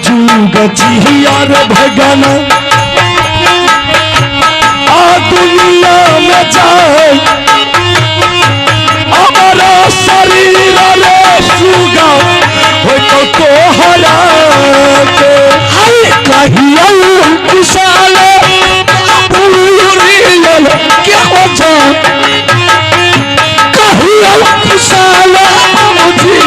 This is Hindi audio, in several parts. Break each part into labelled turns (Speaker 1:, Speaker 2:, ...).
Speaker 1: जुग जियार भगना आ दुनिया में जाए हमारा शरीर रे सुगा हो तो हरा के कहिया कुशाल पूरी क्या हो जाए कहिया कुशाल मुझे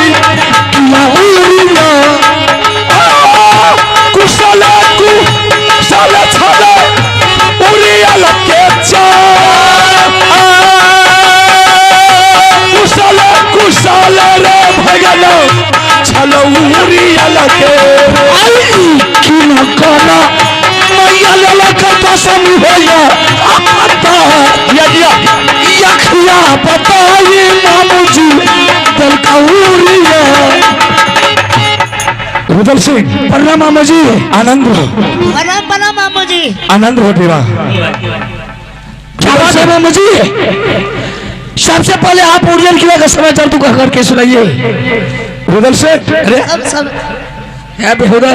Speaker 1: कुशल कुशल छले उड़ियल के कुशल कुशल रे भगना छलो उड़ियल के कना मैया ललका कसम होया यखिया बताई मामूजी दिल का उड़िया रुदल सिंह प्रणाम मामू जी आनंद हो
Speaker 2: प्रणाम मामू जी
Speaker 1: आनंद हो देवा क्या बात है मामू जी सबसे पहले आप उड़ियल किला का समाचार तू कह करके सुनाइए रुदल सिंह अरे है बेहुदा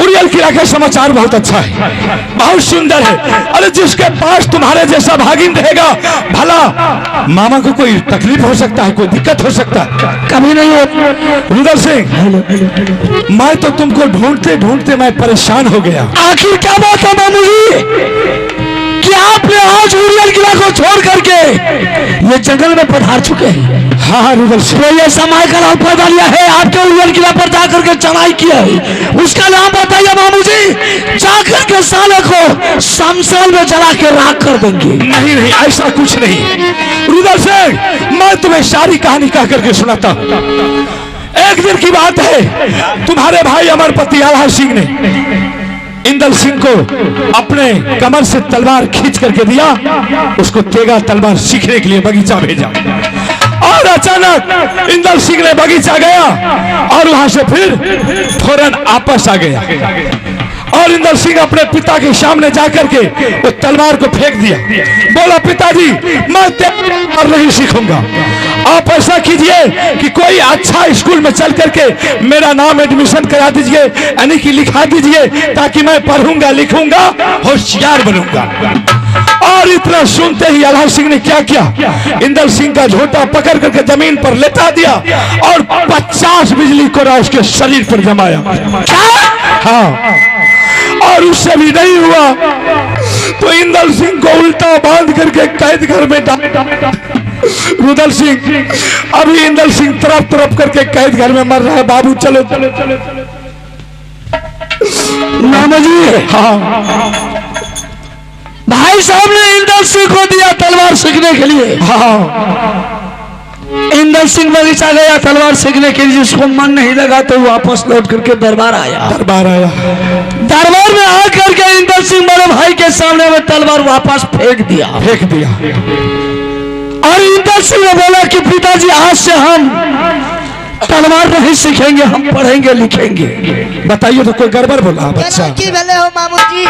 Speaker 1: उड़ियल किला का समाचार बहुत अच्छा है बहुत सुंदर है अरे जिसके पास तुम्हारे जैसा भागिन रहेगा भला मामा को कोई तकलीफ हो सकता है कोई दिक्कत हो सकता है कभी नहीं हो रुदल सिंह मैं तो तुमको ढूंढते ढूंढते मैं परेशान हो गया आखिर क्या बात है मामू जी कि आपने आज उड़ियल किला को छोड़ करके ये जंगल में पधार चुके हैं हाँ रुदल सिंह ये समय का नाम पैदा लिया है आपके उड़ियल किला पर जाकर के चढ़ाई किया है उसका नाम बताइए मामू जी जाकर के साले को शमशान में जला के राख कर देंगे नहीं नहीं ऐसा कुछ नहीं रुदल सिंह मैं तुम्हें सारी कहानी कह करके सुनाता हूँ एक दिन की बात है तुम्हारे भाई अमरपति आल्हा सिंह ने इंदल सिंह को अपने कमर से तलवार खींच करके दिया उसको तेगा तलवार सीखने के लिए बगीचा भेजा और अचानक इंदल सिंह ने बगीचा गया और वहां से फिर फौरन वापस आ गया और इंदल सिंह अपने पिता के सामने जाकर के वो तलवार को फेंक दिया बोला पिताजी मैं तलवार नहीं सीखूंगा आप ऐसा कीजिए कि कोई अच्छा स्कूल में चल करके मेरा नाम एडमिशन करा दीजिए यानी कि लिखा दीजिए ताकि मैं पढ़ूंगा लिखूंगा होशियार बनूंगा और इतना सुनते ही आल्हा सिंह ने क्या किया इंदल सिंह का झोटा पकड़ करके जमीन पर लेटा दिया और 50 बिजली कोड़ा उसके शरीर पर जमाया हाँ और उससे भी नहीं हुआ तो इंदल सिंह को उल्टा बांध करके कैद घर में डाल रुदल सिंह अभी इंदल सिंह तरफ तरफ करके कैद घर में मर रहा है बाबू चलो चलो चलो चलो मामा जी हाँ भाई साहब ने इंदल सिंह को दिया तलवार सीखने के लिए हाँ इंदल सिंह बगीचा गया तलवार सीखने के लिए जिसको मन नहीं लगा तो वापस लौट करके दरबार आया दरबार में आकर के इंदल सिंह बड़े भाई के सामने में तलवार वापस फेंक दिया और इंदल सिंह ने बोला कि पिताजी आज से हम तलवार नहीं सीखेंगे हम पढ़ेंगे लिखेंगे बताइए तो कोई गड़बड़ बोला बच्चा
Speaker 2: की भले हो मामू जी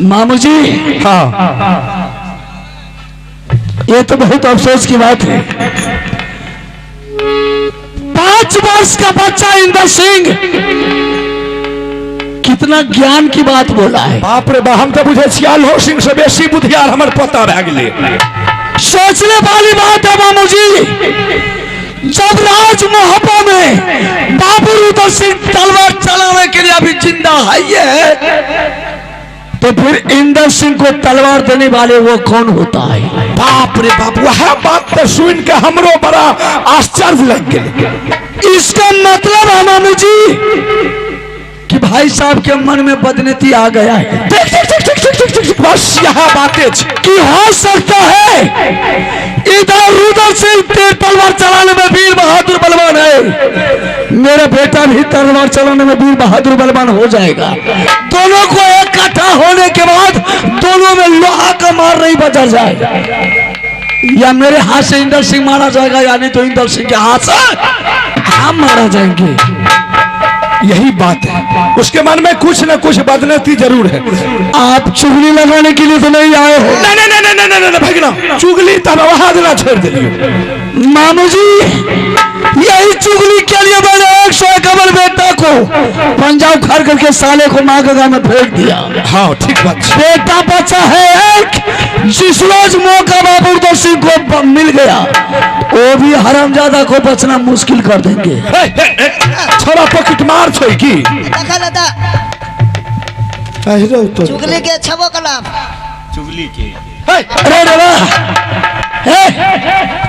Speaker 1: मामू जी हाँ ये तो बहुत अफसोस की बात है 5 वर्ष का बच्चा इंदल सिंह कितना ज्ञान की बात बोला है बाप रे बा हम तो बुझे आल्हा सिंह से बेसी बुद्धियार हमर पता भए गेलै सोचने वाली बात है मामू जी जब राज मोहब्बा में बाबू रुदल सिंह तलवार चलाने के लिए अभी जिंदा है तो फिर इंदल सिंह को तलवार देने वाले वो कौन होता है बाप रे बाप वह बात तो सुन के हमरो बड़ा आश्चर्य लग गया इसका मतलब है मामू जी कि भाई साहब के मन में बदनीति आ गया है बस यहाँ बातें कि हो सकता है इधर रुदल सिंह तलवार चलाने में वीर बहादुर बलवान है मेरा बेटा भी तलवार चलाने में वीर बहादुर बलवान हो जाएगा दोनों को इकट्ठा होने के बाद दोनों में लोहा का मार नहीं बचा जाएगा या मेरे हाथ से इंदल सिंह मारा जाएगा या नहीं तो इंदल सिंह के हाथ से हम मारा जाएंगे यही बात है, उसके मन में कुछ न कुछ बदनती जरूर है।
Speaker 3: आप चुगली लगाने के लिए तो नहीं आए हो।
Speaker 1: नहीं नहीं नहीं नहीं नहीं नहीं भगना, चुगली तब वहां देना छोड़ दिलियो।
Speaker 3: मामू जी यही चुगली के लिए मैंने 151 बेटा को पंजाब खड़ करके साले को माँ के गाँव में फेंक दिया।
Speaker 1: हाँ ठीक बात।
Speaker 3: बेटा बच्चा है एक, जिस रोज मौका बाबू तो सिंह को मिल गया वो भी हरामजादा को बचना मुश्किल कर देंगे।
Speaker 1: छोरा पॉकेट मार छोई की
Speaker 2: देखा दादा
Speaker 1: तो
Speaker 2: चुगली के छबो कलाम
Speaker 3: अरे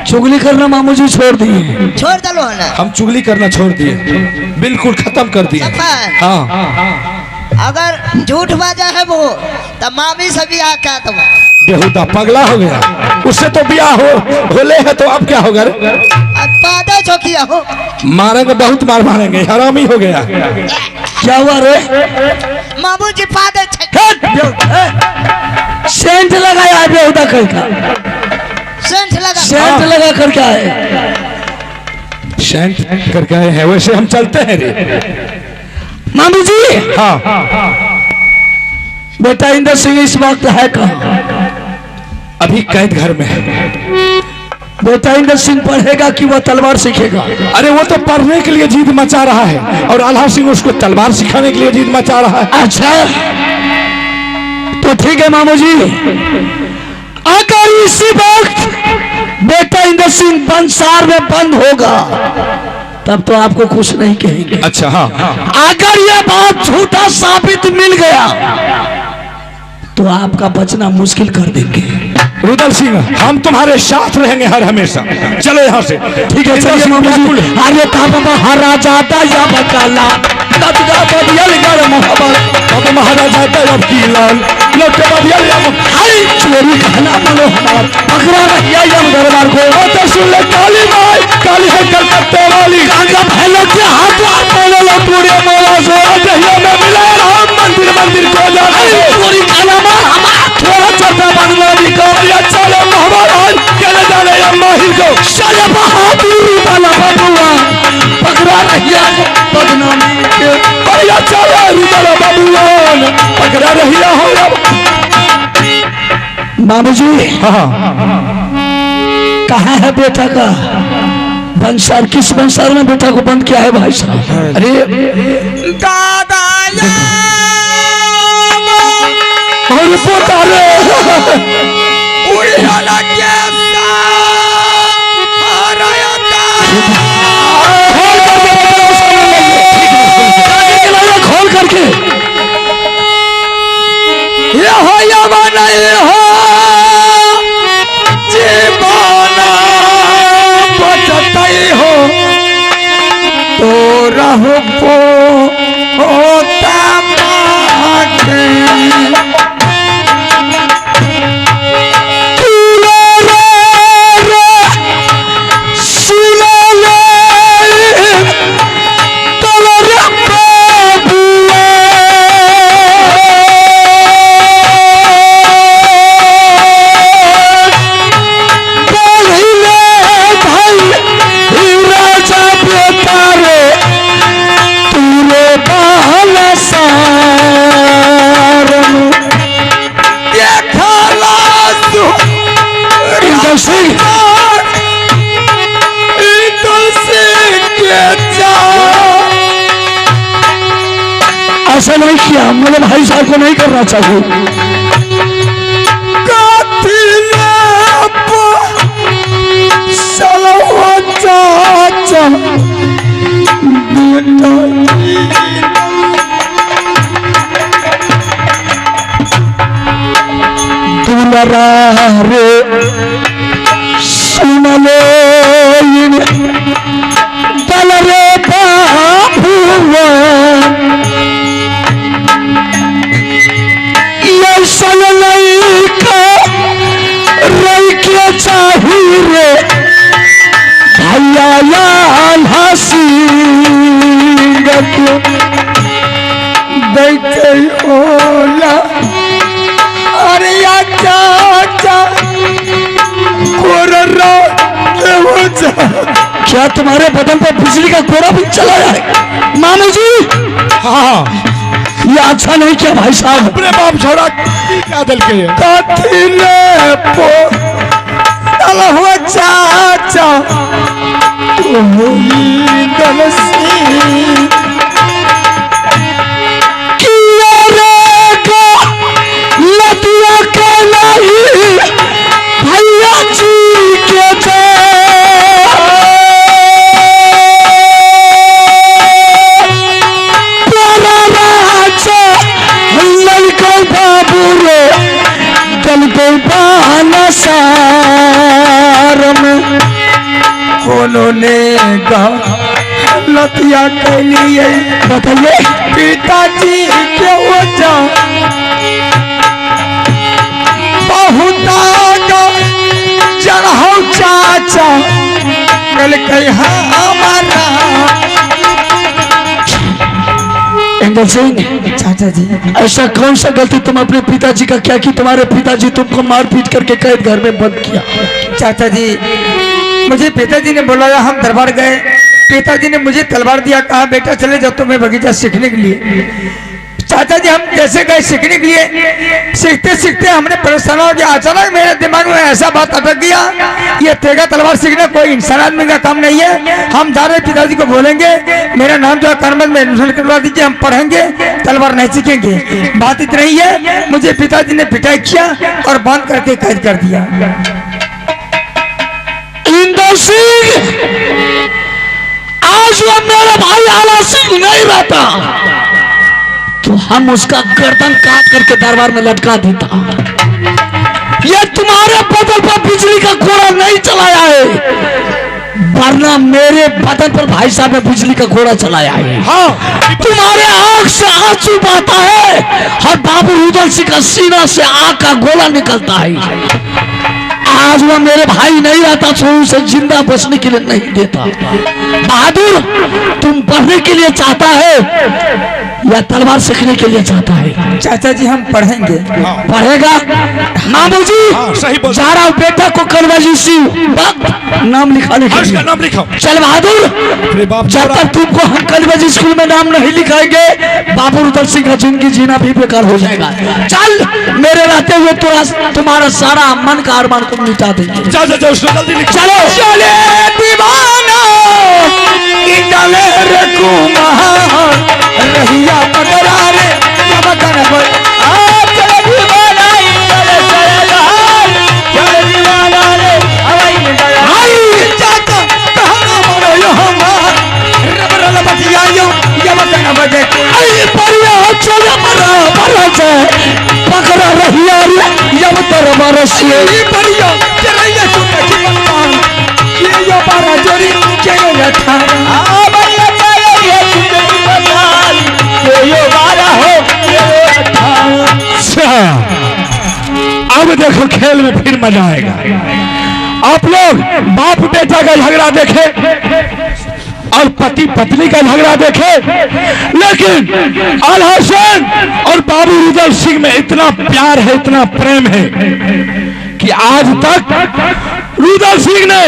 Speaker 3: चुगली करना मामू जी छोड़ दिए।
Speaker 2: छोड़ दलो है ना।
Speaker 1: हम चुगली करना छोड़ दिए, बिल्कुल खत्म कर दिए।
Speaker 2: सफर।
Speaker 1: हाँ
Speaker 2: अगर झूठ बाजा है वो तो मामी से भी आका तुम
Speaker 1: बेहुदा पगला हो गया, उससे तो ब्याह होले है तो अब क्या होगा रे?
Speaker 2: अब पादा चौकिया हो
Speaker 1: मारेंगे, बहुत मार मारेंगे, हरामी हो गया।
Speaker 3: क्या हुआ रे?
Speaker 2: मामू जी पादा
Speaker 3: सेंट लगाया है बेहुदा करके।
Speaker 2: सेंट लगा
Speaker 3: सेंट लगा कर क्या है?
Speaker 1: सेंट करके आए हैं, वैसे हम चलते हैं रे।
Speaker 3: मामू जी
Speaker 1: हाँ
Speaker 3: बेटा इंदर सिंह इस वक्त है कहाँ?
Speaker 1: अभी कैद घर में है।
Speaker 3: बेटा इंदर सिंह पढ़ेगा कि वह तलवार सीखेगा?
Speaker 1: अरे वो तो पढ़ने के लिए जिद मचा रहा है और आल्हा सिंह उसको तलवार सिखाने के लिए जिद मचा रहा है।
Speaker 3: अच्छा तो ठीक है मामू जी, अगर इसी वक्त बेटा इंदर सिंह बंसार में बंद होगा तब तो आपको कुछ नहीं कहेंगे।
Speaker 1: अच्छा हाँ,
Speaker 3: अगर यह बात झूठा साबित मिल गया तो आपका बचना मुश्किल कर देंगे।
Speaker 1: रुदल सिंह हम तुम्हारे साथ रहेंगे हर हमेशा। चलो यहाँ से।
Speaker 3: ठीक है चलिए मामू जी। अरे बाबा महाराजा या बकाला
Speaker 1: अब महाराजा अब की लाल
Speaker 3: चोरी खाना बोलो हमार पकड़ा रहिया यम दरबार को।
Speaker 1: तो सुन ले काली माई, काली है कलकत्ते वाली।
Speaker 3: कांगा भैलो के हाथ बोलो लो पूरे मोला से
Speaker 1: दहिया में मिला राम मंदिर मंदिर को जाना।
Speaker 3: चोरी खाना मार हमार
Speaker 1: थोड़ा छोटा बनवानी को या चलो महाराज चले जाने माहिर को।
Speaker 3: चले बहादुर वाला बबुआ पकड़ा रहिया बदनामी के।
Speaker 1: या चलो रुदल बबुआन पकड़ा रहिया हो।
Speaker 3: बाबू जी
Speaker 1: हाँ
Speaker 3: कहाँ है बेटा का बंसार? किस बंसार में बेटा को बंद किया है भाई साहब? अरे
Speaker 2: दादा
Speaker 1: और पोता रे
Speaker 3: खोल करके
Speaker 1: ये हो या नहीं हो जीवाना बचतई हो तो रहो होता माटे।
Speaker 3: ऐसा नहीं किया, मेरे भाई साहब को नहीं करना चाहिए। दुलरा रे सुन लो दल रे बाबुआ चाहिए भैया हसी देखे ओला अरे चाचा क्या तुम्हारे बदन पर बिजली का कोड़ा भी चलाया है? मामू जी,
Speaker 1: हाँ
Speaker 3: ये अच्छा नहीं किया भाई साहब।
Speaker 1: अपने बाप छोड़ा क्या दल के
Speaker 3: हुआ चाचा लतिया के नहीं भैया जी के बाबू रे दल को बहाना सारम उन्होंने लतिया के लिए बताइए पिताजी के वजह बहुत चढ़ाओ चाचा कल हमारा इंदर सिंह। चाचा जी, ऐसा कौन सा गलती तुम अपने पिताजी का क्या कि तुम्हारे पिताजी तुमको मारपीट करके कैद घर में बंद किया?
Speaker 4: चाचा जी, मुझे पिताजी ने बुलाया, हम दरबार गए। पिताजी ने मुझे तलवार दिया, कहा बेटा चले जाओ तुम्हें बगीचा सीखने के लिए। चाचा जी, हम जैसे गए सीखने के लिए, सीखते सीखते हमने परेशान हो गया। अचानक मेरे दिमाग में ऐसा बात अटक गया, ये तेगा तलवार सीखना कोई इंसान आदमी का काम नहीं है। हम जा रहे पिताजी को बोलेंगे मेरा नाम जो है कानमत में एडमिशन करवा दीजिए, हम पढ़ेंगे, तलवार नहीं सीखेंगे। बात इतनी ही है, मुझे पिताजी ने पिटाई किया और बांध करके कैद कर दिया।
Speaker 3: इंदर सिंह, आज वो मेरा भाई आला सिंह नहीं रहता तो हम उसका गर्दन काट करके दरबार में लटका देता। ये तुम्हारे बदन पर बिजली का कोड़ा नहीं चलाया है, वरना मेरे बदन पर भाई साहब ने बिजली का कोड़ा चलाया है। हाँ, तुम्हारे आंख से आंसू बहता है और बाबू रुदल सिंह का सीना से आग का गोला निकलता है। आज वो मेरे भाई नहीं रहता तो उसे जिंदा बचने के लिए नहीं देता। बहादुर, तुम पढ़ने के लिए चाहता है या तलवार सीखने के लिए चाहता है?
Speaker 4: चाचा जी, हम पढ़ेंगे।
Speaker 3: पढ़ेगा? मामू जी,
Speaker 1: सही बोल।
Speaker 3: जा रहा हूँ बेटा को कलवाजी सिंह नाम लिखाने के लिए।
Speaker 1: नाम लिखाओ।
Speaker 3: चल बहादुर, जब तक तुमको हम कलवाजी स्कूल में नाम नहीं लिखाएंगे बाबू रुदल सिंह का जिंदगी जीना भी बेकार हो जाएगा। चल, मेरे रहते हुए तुम्हारा सारा मन का अरमान को मिटा देंगे। चलो चले दीवाना चले रे कुमार रहिया पकड़ा रे जबकन बोल चले दीवाना चले चलेदार चले दीवाना रे हवाई में गया आई चाचा कहना बोलो यो हमार रबरल बतिया यो जबकन बजे आई परिया चले बरा से पकड़ा रहिया रे जब तर बरसिए परिया चले चुका की मकान ये यो बारा जोरी चले लठा आ बढ़िया चले ये चुके की मकान ये यो बारा हो ये लठा।
Speaker 1: अब देखो खेल में फिर मजा आएगा। आप लोग बाप बेटा का झगड़ा देखे और पति पत्नी का झगड़ा देखे, लेकिन आला हुसैन और बाबू रुदल सिंह में इतना प्यार है, इतना प्रेम है कि आज तक रुदल सिंह ने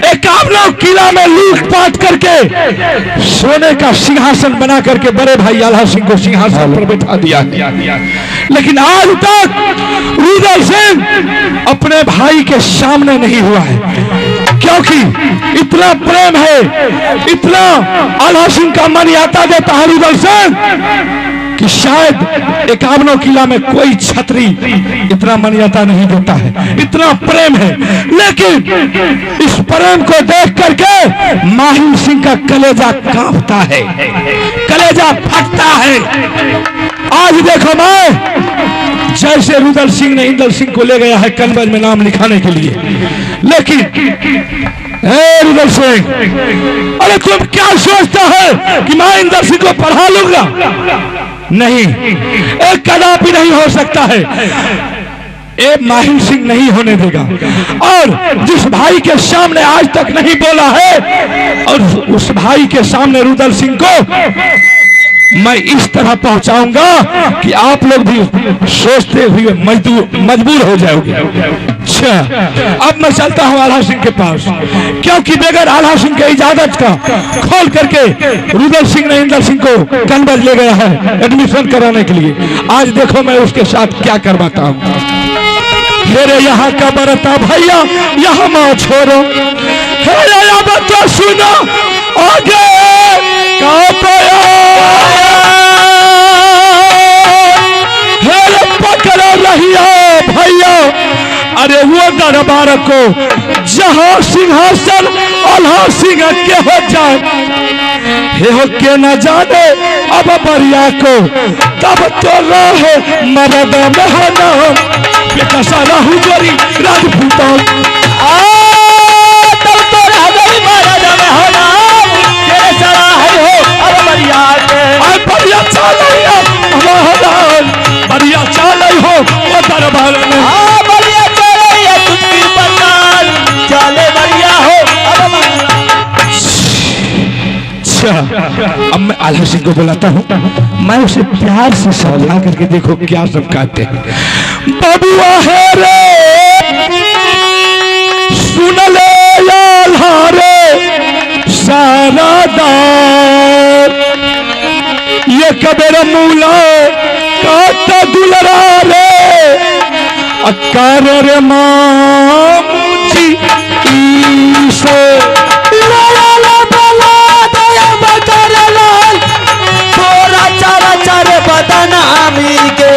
Speaker 1: एकावना किला में लूटपाट करके सोने का सिंहासन बना करके बड़े भाई आला सिंह को सिंहासन पर बैठा दिया। लेकिन आज तक रुदल सिंह अपने भाई के सामने नहीं हुआ है, क्योंकि इतना प्रेम है, इतना आला सिंह का मन आता देता है रुदल सिंह कि शायद एकावनों किला में कोई छतरी इतना मान्यता नहीं देता है, इतना प्रेम है। लेकिन इस प्रेम को देख करके माहिम सिंह का कलेजा कांपता है, कलेजा फटता है। आज देखो, मैं जैसे रुदल सिंह ने इंदल सिंह को ले गया है कनबज में नाम लिखाने के लिए, लेकिन रुदल सिंह, अरे तुम क्या सोचता है कि मैं इंदल सिंह को पढ़ा लूंगा? नहीं, एक कदापि नहीं हो सकता है। ए माहिम सिंह नहीं होने देगा। और जिस भाई के सामने आज तक नहीं बोला है, और उस भाई के सामने रुदल सिंह को मैं इस तरह पहुंचाऊंगा कि आप लोग भी सोचते हुए मजबूर हो जाओगे। अच्छा, अब मैं चलता हूँ आल्हा सिंह के पास, क्योंकि बगैर आल्हा सिंह के इजाजत का खोल करके रुदल सिंह ने इंदल सिंह को कन्वर्ट ले गया है एडमिशन कराने के लिए। आज देखो मैं उसके साथ क्या करवाता हूँ। मेरे यहाँ का बरता भैया यहाँ माँ छोड़ो, अब तो सुनो आगे का पकड़ो रहिया भैया, अरे वो दरबार को जहाँ सिंहासन आल्हा सिंह के हो जाए, हे हो के न जाने अब बरिया को तब तो रहे मरद में हो नाम, बेटा सारा हुजरी राजपूतों तब तो रहे मरद में हो नाम, तेरे सारा है हो अब बरिया के बरिया चाल बरिया चाल हो वो दरबार में बरिया चले बरिया हो अब। अच्छा, अब मैं आल्हा सिंह को बुलाता हूँ, मैं उसे प्यार से समझा करके देखो क्या सब कहते हैं। बबुआ है रे सुन ले आल्हा रे सारा दार, ये कबेर मूला काटा दुलरा रे अकार रे मामूजी ईशो लाला बला दया बकर लाल थोड़ा चारा चारे बदनामी के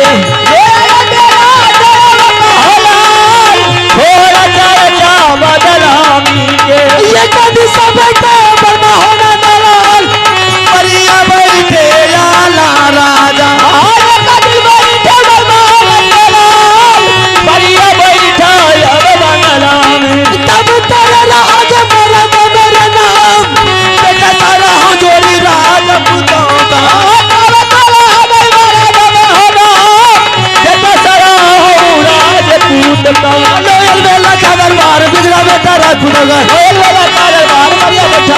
Speaker 1: थोड़ा चारा चा बदनामी के ये कभी सब के बना होना दलाल परिया बैठे आला राजा कभी बैठे बना होना दलाल परिया बैठा अब बंगला में तब तेरा राज मेरा मेरा नाम बेटा सारा हो जोड़ी राजपूतों का बेटा सारा हो राजपूत का लोयल मेला का दरबार बिगड़ा बेटा राजपूतों का लोयल मेला का दरबार बढ़िया बैठा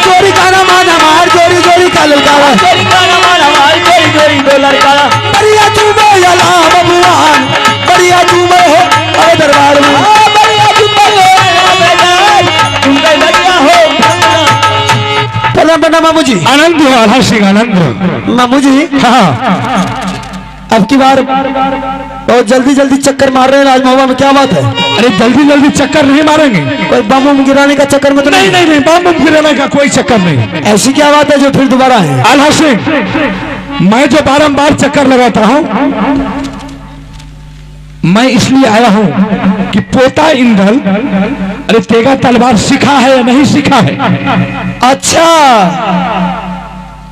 Speaker 1: जोड़ी गाना मान हमार जोड़ी जोड़ी का ललकारा जोड़ी गाना मान हमार जोड़ी जोड़ी दो ललकारा बढ़िया चूमे यला भगवान बढ़िया चूमे हो अरे दरबार में बढ़िया चूमे हो बेटा तुम कहीं बढ़िया हो।
Speaker 4: प्रणाम प्रणाम मामू जी।
Speaker 1: आनंद हो आल्हा सिंह आनंद हो।
Speaker 4: मामू जी
Speaker 1: हाँ
Speaker 4: अब की बार बहुत जल्दी जल्दी चक्कर मार रहे हैं राजमहल में, क्या बात है?
Speaker 1: अरे जल्दी जल्दी चक्कर नहीं मारेंगे,
Speaker 4: कोई बम बम गिराने का चक्कर में तो
Speaker 1: नहीं नहीं नहीं बम बम गिराने का कोई चक्कर नहीं।
Speaker 4: ऐसी क्या बात है जो फिर दोबारा है?
Speaker 1: आल्हा सिंह, मैं जो बारंबार चक्कर लगाता हूँ मैं इसलिए आया हूँ कि पोता इंदल अरे तेगा तलवार सीखा है या नहीं सीखा है।
Speaker 4: अच्छा,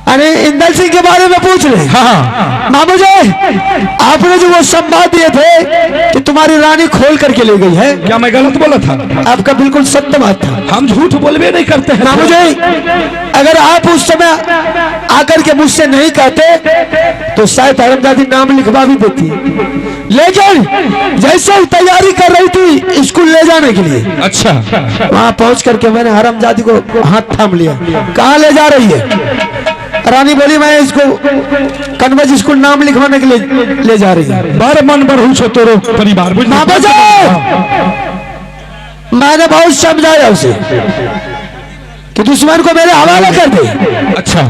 Speaker 4: अरे इंदल सिंह के बारे में पूछ रहे?
Speaker 1: हाँ
Speaker 4: मामू जी आपने जो वो संवाद दिए थे कि तुम्हारी रानी खोल करके ले गई है,
Speaker 1: क्या मैं गलत बोला था?
Speaker 4: आपका बिल्कुल सत्य बात था।
Speaker 1: हम झूठ बोलबे नहीं करते हैं
Speaker 4: मामू जी अगर आप उस समय आकर के मुझसे नहीं कहते तो शायद हरमजादी नाम लिखवा भी देती, लेकिन जैसे ही तैयारी कर रही थी स्कूल ले जाने के लिए,
Speaker 1: अच्छा
Speaker 4: वहां पहुंच करके मैंने हरमजादी को हाथ थाम लिया। कहाँ ले जा रही है? रानी बोली मैं इसको कन्वर्ट स्कूल नाम लिखवाने के लिए ले जा रही है।
Speaker 1: बार मन बढ़ू छो तोरो परिवार बुझ
Speaker 4: मैंने बहुत समझाया उसे कि दुश्मन को मेरे हवाले कर दे।
Speaker 1: अच्छा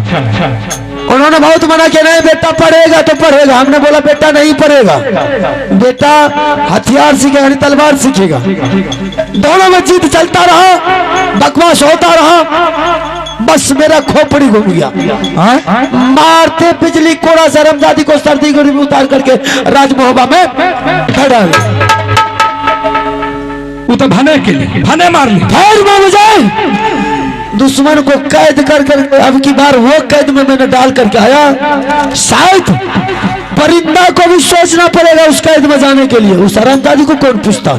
Speaker 4: उन्होंने बहुत मना किया, नहीं बेटा पढ़ेगा तो पढ़ेगा। हमने बोला बेटा नहीं पढ़ेगा, बेटा हथियार सीखेगा नहीं तलवार सीखेगा। दोनों में जीत चलता रहा, बकवास होता रहा, बस मेरा खोपड़ी घूम गया। मारते बिजली कोड़ा से हरमजादी को सर्दी को उतार करके राजमहल में खड़ा
Speaker 1: वो तो भने के लिए भने मार ली।
Speaker 4: फिर मामू जाए दुश्मन को कैद कर अब की बार वो कैद में मैंने डाल करके आया। शायद परिंदा को भी सोचना पड़ेगा उस कैद में जाने के लिए। उस हरमजादी को कौन पूछता?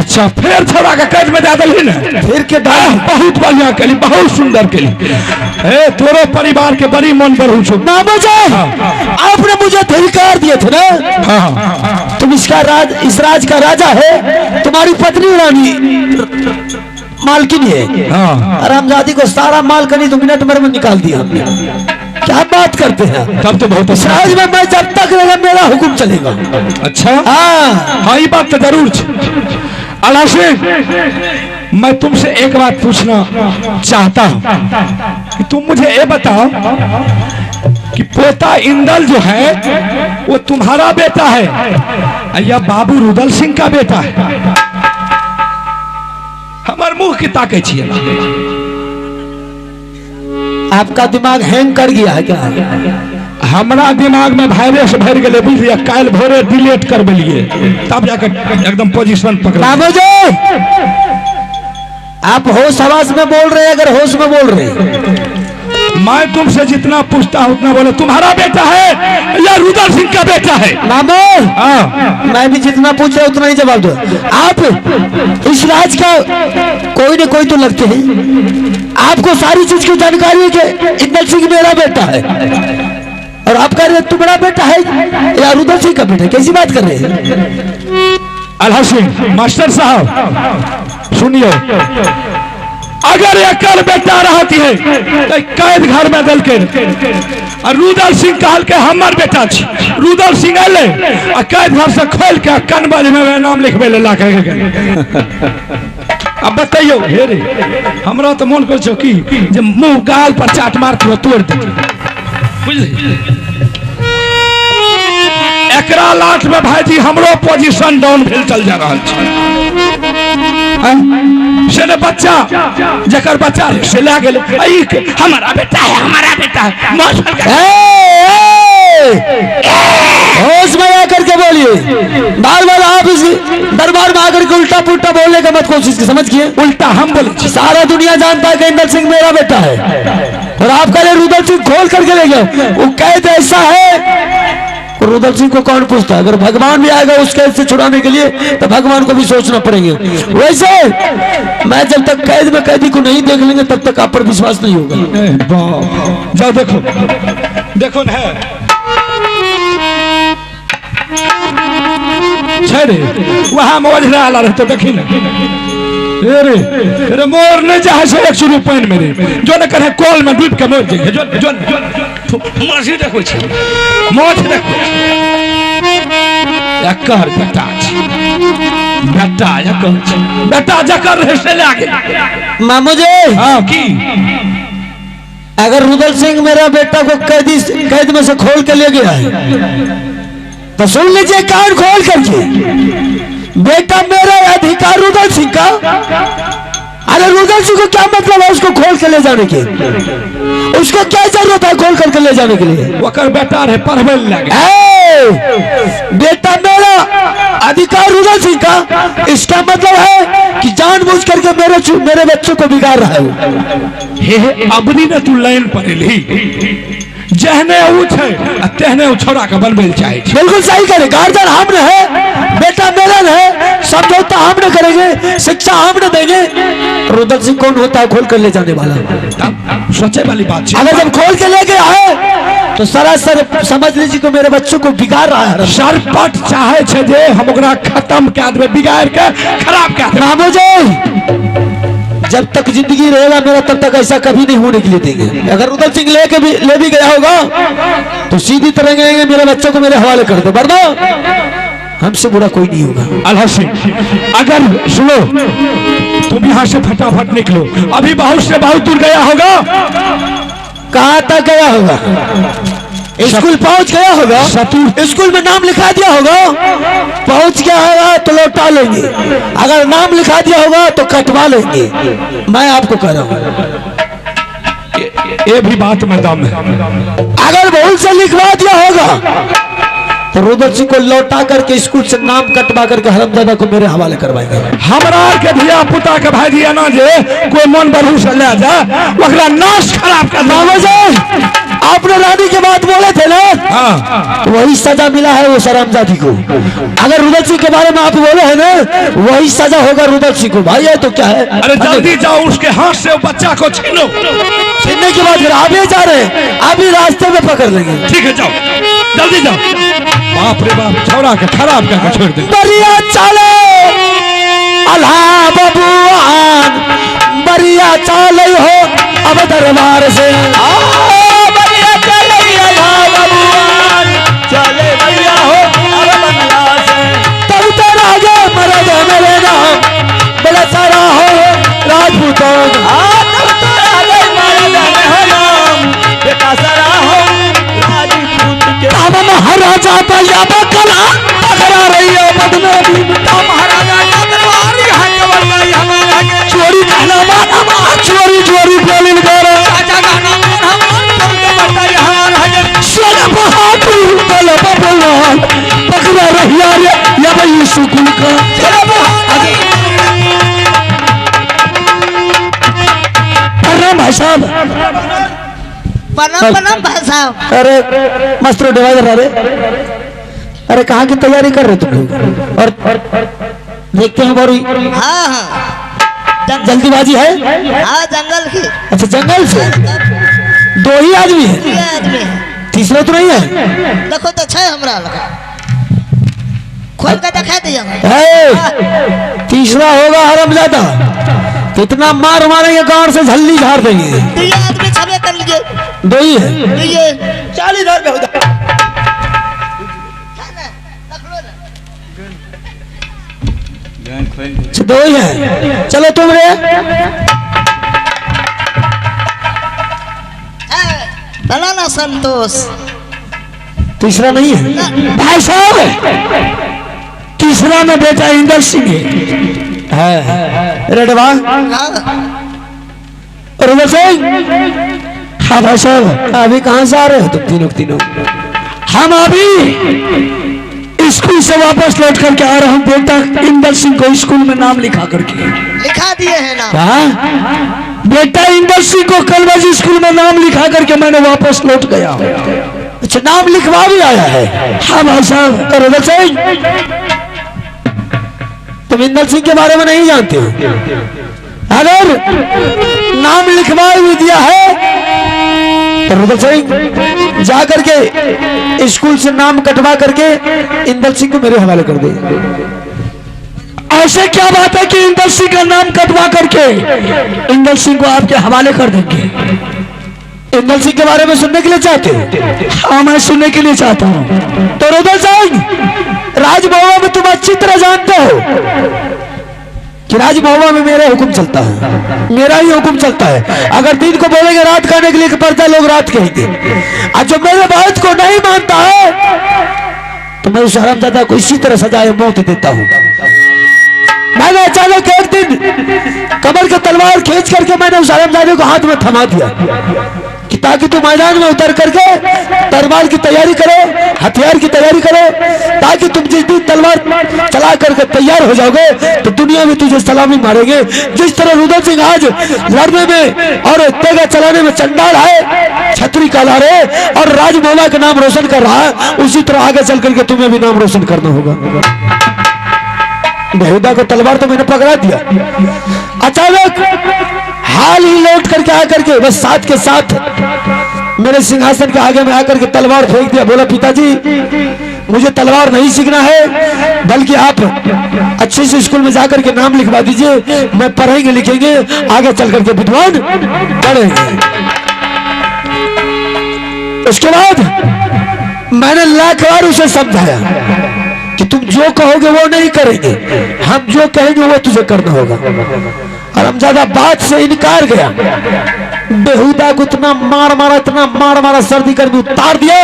Speaker 1: अच्छा फिर थोड़ा का कैद में ज्यादा ही ना
Speaker 4: फिर के डाल
Speaker 1: बहुत बढ़िया के लिए बहुत सुंदर के लिए तोरो परिवार के बड़ी मन पर हूँ
Speaker 4: मामू जाए आपने मुझे धिक्कार दिए थे ना।
Speaker 1: हाँ
Speaker 4: तुम इसका इस राज का राजा है, तुम्हारी पत्नी रानी मालकिन है।
Speaker 1: हाँ
Speaker 4: हरामजादी को सारा माल कनी 2 मिनट में निकाल दिया हमने।
Speaker 3: क्या बात करते हैं?
Speaker 1: तब तो बहुत अच्छा
Speaker 3: शायद मैं जब तक रहेगा मेरा हुक्म चलेगा।
Speaker 1: अच्छा।
Speaker 3: हाँ
Speaker 1: हाँ ये बात तो जरूर अला से मैं तुमसे एक बात पूछना चाहता हूँ कि तुम मुझे ये बताओ कि पोता इंदल जो है वो तुम्हारा बेटा है या बाबू रुदल सिंह का बेटा है? हमार मुंह की ताके छिए
Speaker 3: आपका दिमाग हैंग कर गया है क्या?
Speaker 1: हमारा दिमाग में वायरस भर गए बुझलिए, काल भोरे डिलीट कर बेलिए तब जाकर एकदम पोजीशन पकड़।
Speaker 3: आप होश हवास में बोल रहे हैं? अगर होश में बोल रहे हैं
Speaker 1: मैं तुमसे जितना पूछता हूँ उतना बोलो तुम्हारा बेटा है या रुदल सिंह का बेटा है?
Speaker 3: मामू
Speaker 1: हाँ
Speaker 3: मैं भी जितना पूछ रहा उतना ही जवाब दो। आप इस राज का कोई न कोई तो लगते हैं, आपको सारी चीज की जानकारी है कि इंदल सिंह मेरा बेटा है और आप कह रहे हैं तुम्हारा बेटा है या रुदल सिंह का बेटा है? कैसी बात कर रहे हैं?
Speaker 1: अल्लाह सिंह मास्टर साहब सुनिए, अगर एक बेटा रहती है तो कैद घर में दल के और रुदल सिंह कहल के हमार बेटा छी, रुदल सिंह अले और कैद घर से खोल के कनबज में नाम लिखबे ला के। अब बताइयो हे रे हमरा तो मन कर छो कि जे मुंह गाल पर चाट मार के तोड़ दे बुझली। एकरा लाठ में भाईजी हमरो पोजीशन डाउन भेल चल जा रहा है। से ने बच्चा जकर बच्चा है से ला गेल हमारा बेटा है हमारा बेटा है।
Speaker 3: होश में आकर के बोलिए, बार बार आप इस दरबार में आकर के उल्टा पुल्टा बोलने का मत कोशिश की, समझिए।
Speaker 1: उल्टा हम बोले
Speaker 3: सारा दुनिया जानता है कि इंदल सिंह मेरा बेटा है और आप कह रहे रुदल सिंह खोल करके ले गए। वो कैद ऐसा है, रुदल सिंह को कौन पूछता है? अगर भगवान भी आएगा उस कैद से छुड़ाने के लिए तो भगवान को भी सोचना पड़ेगा। वैसे मैं जब तक कैद में कैदी को नहीं देख लेंगे तब तक आप पर विश्वास नहीं होगा।
Speaker 1: जाओ देखो देखो ना वहां मोज रहा रहते देखी ना रे मोर नहीं जा से 100 रुपये मेरे जो न करे कोल में डूब के मोर जाएंगे जो जो मर्जी देखो छे मोच देखो एकर बेटा बेटा एकर बेटा जकर रहे से लागे।
Speaker 3: मामू जी
Speaker 1: हां की
Speaker 3: अगर रुदल सिंह मेरा बेटा को कैद में से खोल के ले गया है तो सुन लीजिए कान खोल करके, बेटा मेरा अधिकार रुदल सिंह का। अरे रुदल सिंह को क्या मतलब है उसको खोल के ले जाने के? उसको क्या जरूरत है खोल करके ले जाने के लिए?
Speaker 1: वकर बेटा है पढ़वे लगे।
Speaker 3: बेटा मेरा अधिकार रुदल सिंह का, इसका मतलब है कि जानबूझ करके मेरे बच्चों को बिगाड़ रहा है।
Speaker 1: हे अबनी ने तू लाइन पर ली जहने उठे तेहने छोड़ा के बनबे चाहे।
Speaker 3: बिल्कुल सही करे, गार्जियन हमने है, बेटा मेरा है, समझौता हमने करेंगे, शिक्षा हमने देंगे। रुदल सिंह कौन होता है खोल कर ले जाने वाला?
Speaker 1: सोचे वाली बात।
Speaker 3: अगर जब खोल के ले गया है तो सरासर समझ लीजिए को मेरे बच्चों को बिगाड़ रहा है।
Speaker 1: सरपट चाहे छे जे हम ओकरा खत्म कर देबे, बिगाड़ के खराब कर देबे।
Speaker 3: बाबू जी जब तक जिंदगी रहेगा मेरा तब तक ऐसा कभी नहीं होने के लिए देंगे। अगर रुदल सिंह ले भी गया होगा तो सीधी तरह गएंगे, मेरे बच्चों को मेरे हवाले कर दो, वरना हमसे बुरा कोई नहीं होगा।
Speaker 1: अल्लाह सिंह अगर सुनो तुम यहाँ से फटाफट निकलो, अभी बहुत से बहुत दूर गया होगा।
Speaker 3: कहाँ तक गया होगा? स्कूल पहुंच गया होगा, स्कूल में नाम लिखा दिया होगा, पहुंच गया होगा तो लौटा लेंगे, अगर नाम लिखा दिया होगा तो कटवा लेंगे। मैं आपको कह रहा हूँ
Speaker 1: ये भी बात में दम है।
Speaker 3: अगर भूल से लिखवा दिया होगा तो रुदल सिंह को लौटा करके स्कूल से नाम कटवा करके हरमजादा को मेरे हवाले करवाएंगे।
Speaker 1: हमरा के धिया पुता के भाई जी ना जे कोई मन बरू से ले जा ओकरा नाश खराब कर।
Speaker 3: मामा जी आपने रानी के बात बोले थे ना,
Speaker 1: हाँ
Speaker 3: वही सजा मिला है वो शरामजादी को। अगर रुदल सिंह के बारे में आप बोले हैं ना वही सजा होगा रुदल सिंह को। भाई है तो क्या है?
Speaker 1: अरे जल्दी जाओ उसके हाथ से बच्चा को छीनो।
Speaker 3: छीनने के बाद फिर आप ही जा रहे हैं, अभी रास्ते में पकड़ लेंगे।
Speaker 1: ठीक है जाओ जल्दी जाओ। बाप रे बाप छोड़ा के खराब करके छोड़ दे।
Speaker 3: बढ़िया चले अल्लाह बबुआन बढ़िया चाले हो अब दरबार से बढ़िया सुकून का। प्रणाम भाई साहब।
Speaker 2: प्रणाम प्रणाम भाई साहब।
Speaker 3: अरे मास्टर डिवाइडर, अरे कहाँ की तैयारी कर रहे तुम लोग? और देखते हैं बारू
Speaker 2: हाँ हाँ
Speaker 3: जल्दीबाजी है।
Speaker 2: हाँ जंगल की।
Speaker 3: अच्छा जंगल से 2 ही आदमी है,
Speaker 2: ये आदमी है।
Speaker 3: तीसरा तो नहीं है?
Speaker 2: देखो तो छै हमरा लगा, खोल के दिखा दिया।
Speaker 3: है, तीसरा होगा हरामजादा। कितना मार मारेंगे, गांड से झल्ली झाड़ देंगे।
Speaker 2: ये आदमी छबे कर लिए।
Speaker 3: 2 ही है।
Speaker 2: ये
Speaker 3: 40,000 में होता। 2 ही है। चलो तुम रे
Speaker 2: बनाना संतोष।
Speaker 3: तीसरा नहीं है भाई साहब। तीसरा में बेटा इंदर सिंह है। रेडवा रुदल सिंह। हाँ भाई साहब, अभी कहाँ से आ रहे हो तुम तीनों? हम अभी स्कूल से वापस लौट करके आ रहा हूँ। बेटा इंदर सिंह को स्कूल में नाम लिखा करके।
Speaker 2: लिखा दिए हैं ना?
Speaker 3: हाँ, बेटा इंदर सिंह को कलवज स्कूल में नाम लिखा करके मैंने वापस लौट गया। अच्छा, नाम लिखवा भी आया है? हाँ भाई साहब। रुदल सिंह, तुम इंदर सिंह के बारे में नहीं जानते हो? अगर नाम लिखवा भी दिया है तो रुदल सिंह जा करके स्कूल से नाम कटवा करके इंदर सिंह को मेरे हवाले कर दे। ऐसे क्या बात है कि इंदर सिंह का नाम कटवा करके इंदर सिंह को आपके हवाले कर देंगे? इंदर सिंह के बारे में सुनने के लिए चाहते हो? हाँ, मैं सुनने के लिए चाहता हूँ। तो रुदल सिंह, राजभवन में तुम अच्छी तरह जानते हो कि राजभवन में मेरा हुक्म चलता है, मेरा ही हुक्म चलता है। अगर दिन को बोलेंगे रात करने के लिए पड़ता है, लोग रात कहेंगे। और जो मेरे बात को नहीं मानता है तो मैं उस हरामजादा को इसी तरह सजाए मौत देता हूँ। मैंने अचानक एक दिन कमर के तलवार खींच करके मैंने उस हरामजादे को हाथ में थमा दिया कि ताकि तू मैदान में उतर करके तलवार की तैयारी करो, हथियार की तैयारी करो, ताकि तुम जिस दिन तलवार चला करके तैयार हो जाओगे तो दुनिया में तुझे सलामी मारेंगे। जिस तरह रुदल सिंह आज लड़ने में और तेगा चलाने में चंडाल है, छतरी कहला रहे और राजमौला का नाम रोशन कर रहा है, उसी तरह आगे चल करके तुम्हें भी नाम रोशन करना होगा। बेहुदा को तलवार तो मैंने पकड़ा दिया। अचानक हाल ही लौट करके आकर के बस साथ के साथ मेरे सिंहासन के आगे में आकर के तलवार फेंक दिया। बोला, पिताजी मुझे तलवार नहीं सीखना है, बल्कि आप अच्छे से स्कूल में जाकर के नाम लिखवा दीजिए, मैं पढ़ेंगे लिखेंगे, आगे चल करके विद्वान पढ़ेंगे। उसके बाद मैंने लाख बार उसे समझाया कि तुम जो कहोगे वो नहीं करेंगे, हम जो कहेंगे वो तुझे करना होगा। और हम ज्यादा बात से इनकार गया। बेहुदा को इतना मार मारा, सर्दी कर उतार दिया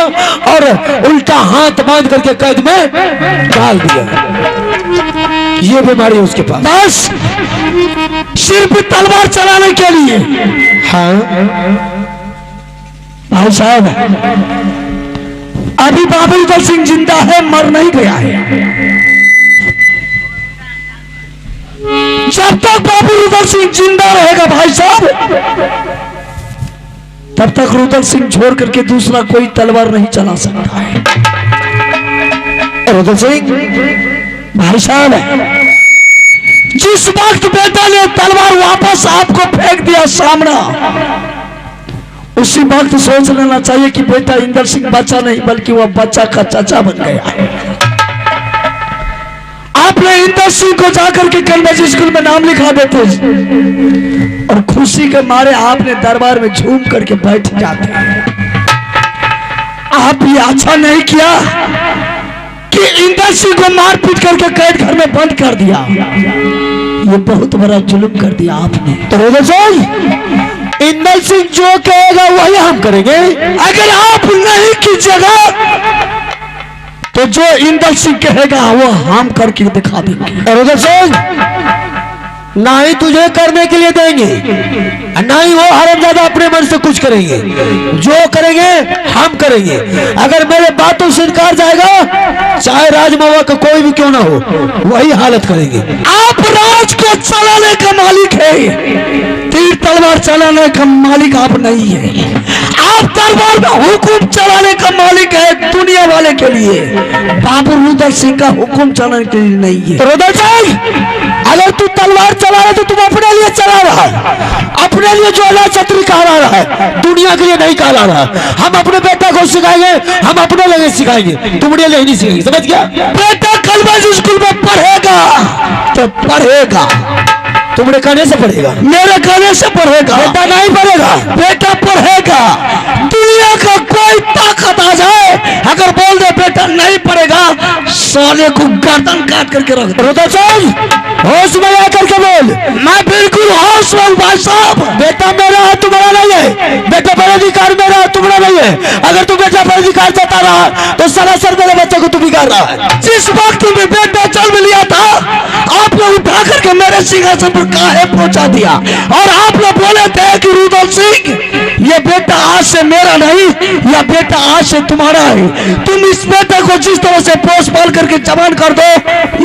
Speaker 3: और उल्टा हाथ बांध करके कैद में डाल दिया। ये बीमारी है उसके पास, बस सिर्फ तलवार चलाने के लिए। हाँ भाई साहब, अभी बाबुल सिंह जिंदा है, मर नहीं गया है। जब तक बाबुल सिंह जिंदा रहेगा भाई साहब, तब तक रुदल सिंह छोड़ करके दूसरा कोई तलवार नहीं चला सकता है। रुदल सिंह भाई साहब, जिस वक्त बेटा ने तलवार वापस आपको फेंक दिया सामना, उसी वक्त सोच लेना चाहिए कि बेटा इंदर सिंह बच्चा नहीं बल्कि वह बच्चा का चाचा बन गया है। आपने इंदर सिंह को जाकर के कलवज स्कूल में नाम लिखा देते और खुशी के मारे आपने दरबार में झूम करके बैठ जाते। आप ये अच्छा नहीं किया कि इंदर सिंह को मार पीट करके कैद घर में बंद कर दिया। ये बहुत बड़ा जुल्म कर दिया आपने। तो इंदर सिंह जो कहेगा वही हम करेंगे। अगर आप नहीं कीजिएगा तो जो इंदर सिंह कहेगा वो हम करके दिखा देंगे। रुदल सिंह ना ही तुझे करने के लिए देंगे, ना ही वो हरामजादा अपने मन से कुछ करेंगे। जो करेंगे हम करेंगे। अगर मेरे बातों से इनकार जाएगा, चाहे राजमावा का कोई भी क्यों ना हो, वही हालत करेंगे। आप राज को चलाने का मालिक है, तीर तलवार चलाने का मालिक आप नहीं है। आप दरबार में हुकुम चलाने का मालिक है दुनिया वाले के लिए, बाबू रुद्र सिंह का हुकुम चलाने के लिए नहीं है। रुद्र सिंह, अगर तू तलवार चला रहा है तो तुम अपने लिए चला रहा है, अपने लिए जो अल्लाह छतरी कहला रहा है, दुनिया के लिए नहीं कहला रहा। हम अपने बेटा को सिखाएंगे, हम अपने लिए सिखाएंगे, तुम्हारे लिए नहीं सिखाएंगे, समझ गया? बेटा कलबाज स्कूल में पढ़ेगा तो पढ़ेगा, तुम्हारे कहने से पढ़ेगा, मेरे कहने से पढ़ेगा। बेटा नहीं पढ़ेगा, बेटा पढ़ेगा। दुनिया का कोई ताकत आ जाए, अगर बोल दे बेटा नहीं पढ़ेगा, साले को गर्दन काट करके रख दे। रुद्र सिंह, होश में आकर के बोल। मैं बिल्कुल होश में हूं भाई साहब। बेटा मेरा है, तुम्हारा नहीं है। बेटा पर अधिकार मेरा है, तुम्हारा नहीं है। अगर तू बेटा पर अधिकार देता रहा तो सरासर मेरे बच्चे को तू बिगाड़ रहा है। जिस वक्त में बेटा जन्म लिया था, आपने उठा करके मेरे सिंहासन पर काहे पहुंचा दिया, और आप लोग बोले थे कि रुद्र सिंह ये बेटा आज से मेरा नहीं, या बेटा आज से तुम्हारा है। तुम इस बेटा को जिस तरह से पोस पाल करके जवान कर दो,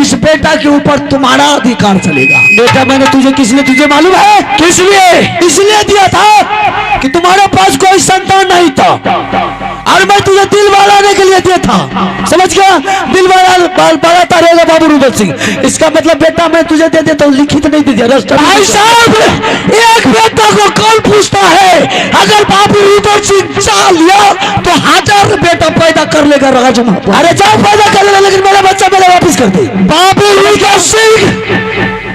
Speaker 3: इस बेटा के ऊपर तुम्हारा अधिकार चलेगा। बेटा मैंने तुझे किस लिए, तुझे मालूम है किस लिए? इसलिए दिया था कि तुम्हारे पास कोई संतान नहीं था, और मैं तुझे दिल बनाने के लिए दिया था, समझ गया? दिल बनाता रहेगा बाबू रुद्र सिंह। इसका मतलब बेटा मैं तुझे दे देता हूँ, लिखित नहीं दे दिया। भाई साहब, एक बेटा को कौन पूछता है? अगर बाबू रुद्र सिंह चाह लिया तो 1000 बेटा पैदा कर लेगा राजमा। अरे जाओ पैदा कर लेगा, लेकिन मेरा बच्चा मेरे वापिस कर दे। बाबू रुद्र सिंह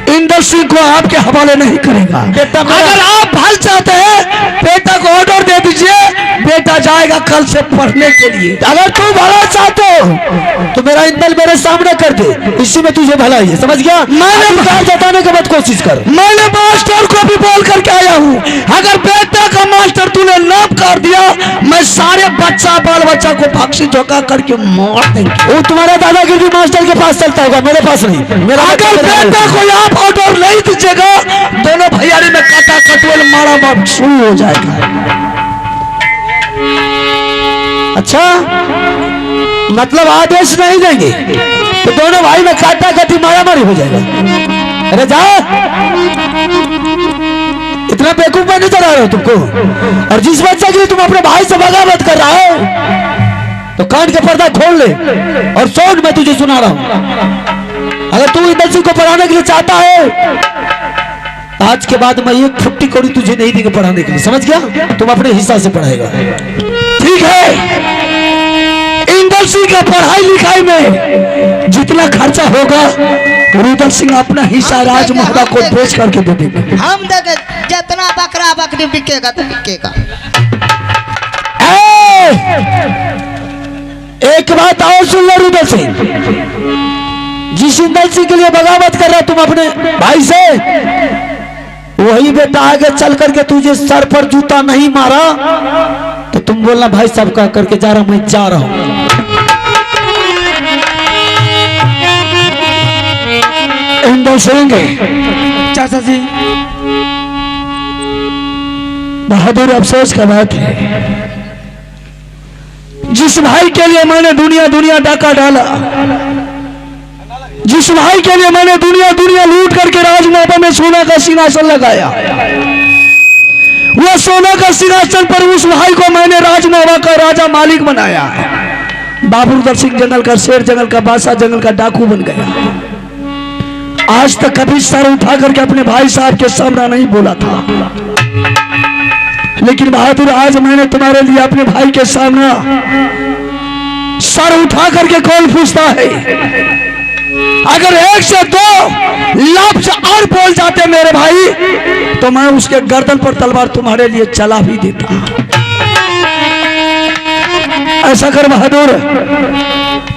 Speaker 3: इंदर सिंह को आपके हवाले नहीं करेगा। अगर आप भल चाहते हैं, बेटा को ऑर्डर दे दीजिए, बेटा जाएगा कल से पढ़ने के लिए। अगर तू भला चाहते हो तो मेरा इंदल मेरे सामने कर दे, इसी में तुझे भला ही है, समझ गया? मैंने जताने की मत कोशिश कर। मैंने मास्टर को भी बोल करके आया हूँ, अगर बेटा का मास्टर तूने नाप कर दिया, मैं सारे बच्चा बाल बच्चा को फांसी झोंका करके मार देंगे। वो तुम्हारा दादागिरी मास्टर के पास चलता होगा, मेरे पास नहीं। मेरा अगर बेटा को आप ऑर्डर नहीं दीजिएगा, दोनों भैयारी में काटा कटोल मारा मार शुरू हो जाएगा। अच्छा, मतलब आदेश नहीं देंगे तो दोनों भाई में काटा कटी मारा मारी हो जाएगा। अरे जा, इतना बेवकूफ में नहीं चला रहे हो तुमको। और जिस बच्चे के लिए तुम अपने भाई से बगावत कर रहा हो, तो कान के पर्दा खोल ले और सुन, मैं तुझे सुना रहा हूं। अगर तू इंदर सिंह को पढ़ाने के लिए चाहता है, आज के बाद मैं एक फुट्टी कौड़ी तुझे नहीं देंगे पढ़ाने के लिए, समझ गया? तुम अपने हिसाब से पढ़ाएगा, ठीक है? इंदर सिंह का पढ़ाई लिखाई में जितना खर्चा होगा, रुद्र सिंह अपना हिस्सा राज महला को बेच करके दे देंगे।
Speaker 2: हम देंगे, जितना बकरा बकरी बिकेगा तो बिकेगा।
Speaker 3: एक बात और सुन लो रुद्र सिंह, जिस इंदर सिंह के लिए बगावत कर रहा तुम अपने भाई से, वही बेटा आगे चल करके तुझे सर पर जूता नहीं मारा तो तुम बोलना भाई साहब का करके जा रहा हूं, मैं जा रहा हूं। इंदर सिंह
Speaker 4: चाचा जी,
Speaker 3: बहादुर अफसोस का बात है, जिस भाई के लिए मैंने दुनिया दुनिया डाका डाला, जिस भाई के लिए मैंने दुनिया दुनिया लूट करके राजमाता में सोना का सिंहासन लगाया, वह सोना का सिंहासन पर उस भाई को मैंने राजमावा का राजा मालिक बनाया। बाबूदर सिंह जंगल का शेर, जंगल का बादशाह, जंगल का डाकू बन गया। आज तक कभी सर उठा करके अपने भाई साहब के सामने नहीं बोला था, लेकिन बहादुर आज मैंने तुम्हारे लिए अपने भाई के सामने सर उठा करके कौन पूछता है? अगर 1 से 2 लफ्ज और बोल जाते मेरे भाई, तो मैं उसके गर्दन पर तलवार तुम्हारे लिए चला भी देता। ऐसा कर बहादुर,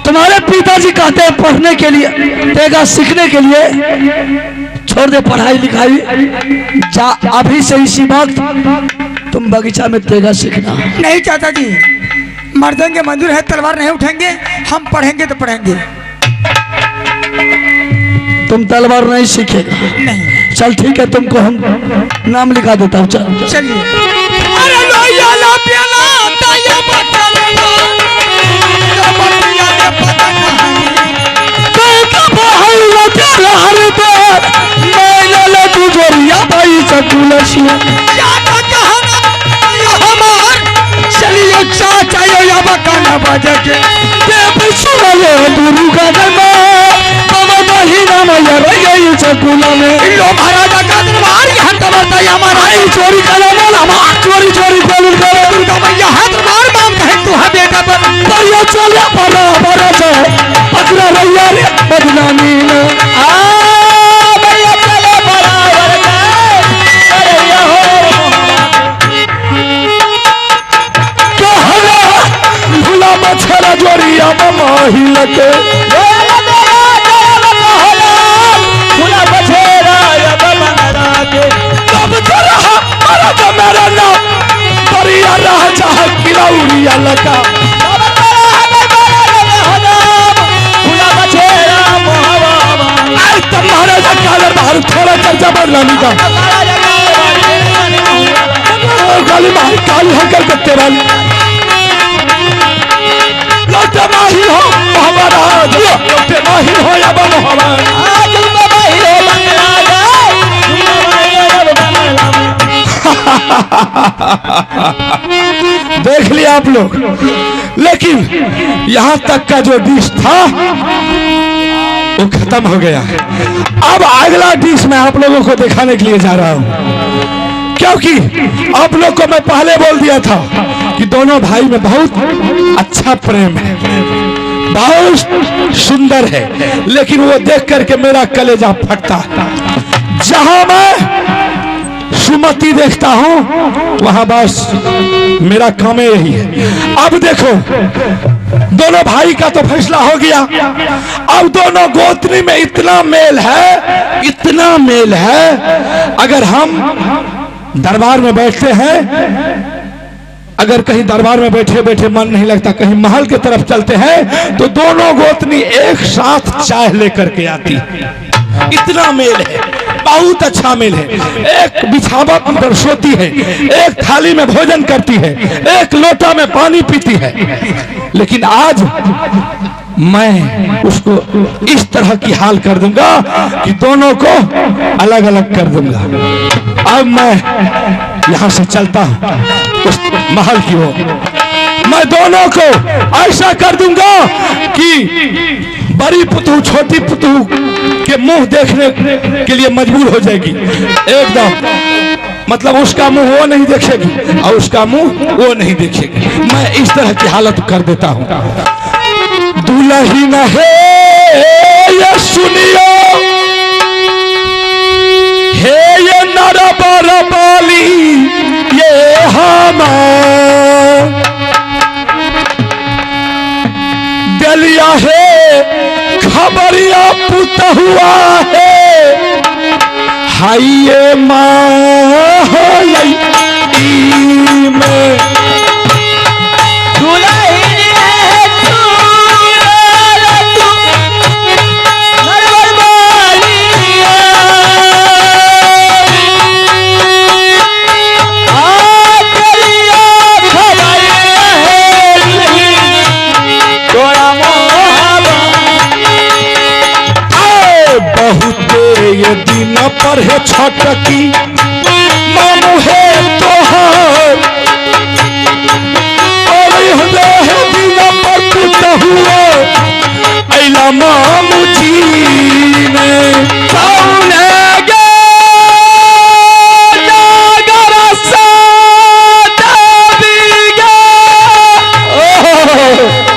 Speaker 3: तुम्हारे पिताजी कहते हैं पढ़ने के लिए, तेगा सीखने के लिए छोड़ दे पढ़ाई लिखाई, जा अभी से इसी वक्त तुम बगीचा में तेगा सीखना।
Speaker 4: नहीं चाचा जी, मर्दों मंजूर है, तलवार नहीं उठाएंगे, हम पढ़ेंगे तो पढ़ेंगे।
Speaker 3: तुम तलवार नहीं सीखेगा,
Speaker 4: नहीं।
Speaker 3: चल ठीक है, तुमको हम नाम लिखा देता हूँ। चल
Speaker 4: चलिए। अरे लोया ला प्याला ताया बटले ला तो बटिया ने पता कहानी
Speaker 3: बेटा भाई लगा हर बार मैं ले तू जोरिया भाई चकुलसिया
Speaker 4: ज्यादा कहना ये हमार चलिए चाचा या बकाना बजा के
Speaker 3: ते बिछुले दुरु का दमा बाबा महीना में रही चकुला में
Speaker 4: लो महाराजा का दरबार यहाँ का बताया हमारा
Speaker 3: आई चोरी करो बोल हम चोरी चोरी बोल करे
Speaker 4: दुर्गा मैया हाथ दरबार मांग कहे तू है बेटा पर
Speaker 3: भैया चले बड़ा बड़ा से पकड़ा रैया रे बदनामी में आ भैया चले बराबर से रैया हो कहला भूला मछरा जोरिया महिल के भूला मछरा या बनरा के कब तरह मरा तो मेरा नाम परिया रह चाह किलौरिया लगा थोड़ा चर्चा बदलानी का गाली माही काली हकर करते वाली लौटे माही हो हमारा लौटे माही हो या बनो हमारा देख लिया आप लोग, लेकिन यहाँ तक का जो डिश था वो खत्म हो गया है। अब अगला डिश मैं आप लोगों को दिखाने के लिए जा रहा हूं, क्योंकि आप लोग को मैं पहले बोल दिया था कि दोनों भाई में बहुत अच्छा प्रेम है, बहुत सुंदर है, लेकिन वो देख करके मेरा कलेजा फटता है। जहां मैं सुमति देखता हूं वहां बस मेरा काम यही है। अब देखो दोनों भाई का तो फैसला हो गया, अब दोनों गोत्री में इतना मेल है, इतना मेल है। अगर हम दरबार में बैठते हैं, अगर कहीं दरबार में बैठे बैठे मन नहीं लगता, कहीं महल की तरफ चलते हैं तो दोनों गोतनी एक साथ चाय लेकर के आती, इतना मेल है, बहुत अच्छा मेल है। एक बिछावट पर सोती है, एक थाली में भोजन करती है, एक लोटा में पानी पीती है। लेकिन आज मैं उसको इस तरह की हाल कर दूंगा कि दोनों को अलग अलग कर दूंगा। अब मैं यहां से चलता हूं उस महल की ओर, मैं दोनों को ऐसा कर दूंगा कि बड़ी पुतहू छोटी पुतहू के मुंह देखने के लिए मजबूर हो जाएगी एकदम, मतलब उसका मुंह वो नहीं देखेगी और उसका मुंह वो नहीं देखेगी। मैं इस तरह की हालत कर देता हूं। दुल्हन है ये सुनियो, हे ये नरबर बाली ये हमार दलिया है, खबरिया पुत हुआ है, हाइये माँ में ये दिन पर है छटकी मामू है तोहार, और है दिन पर पुत हुआ ऐला मामू जी ने कौने गे नागर सादी गे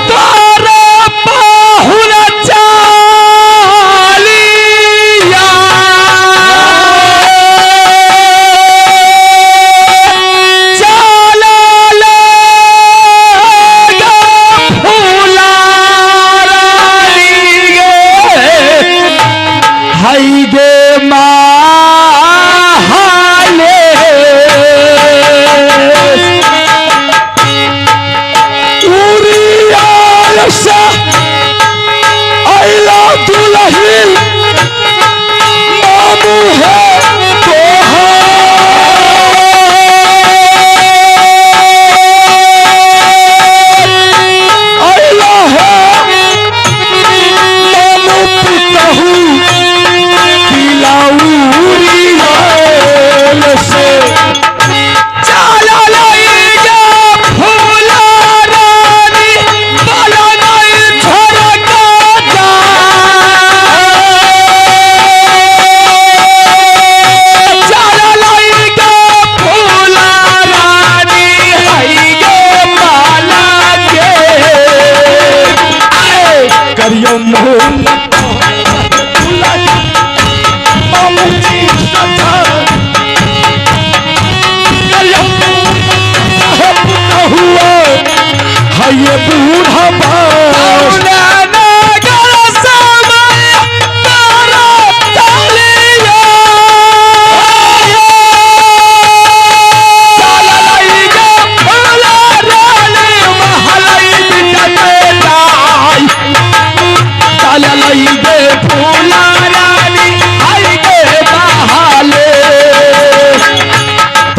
Speaker 3: तारा पाहुन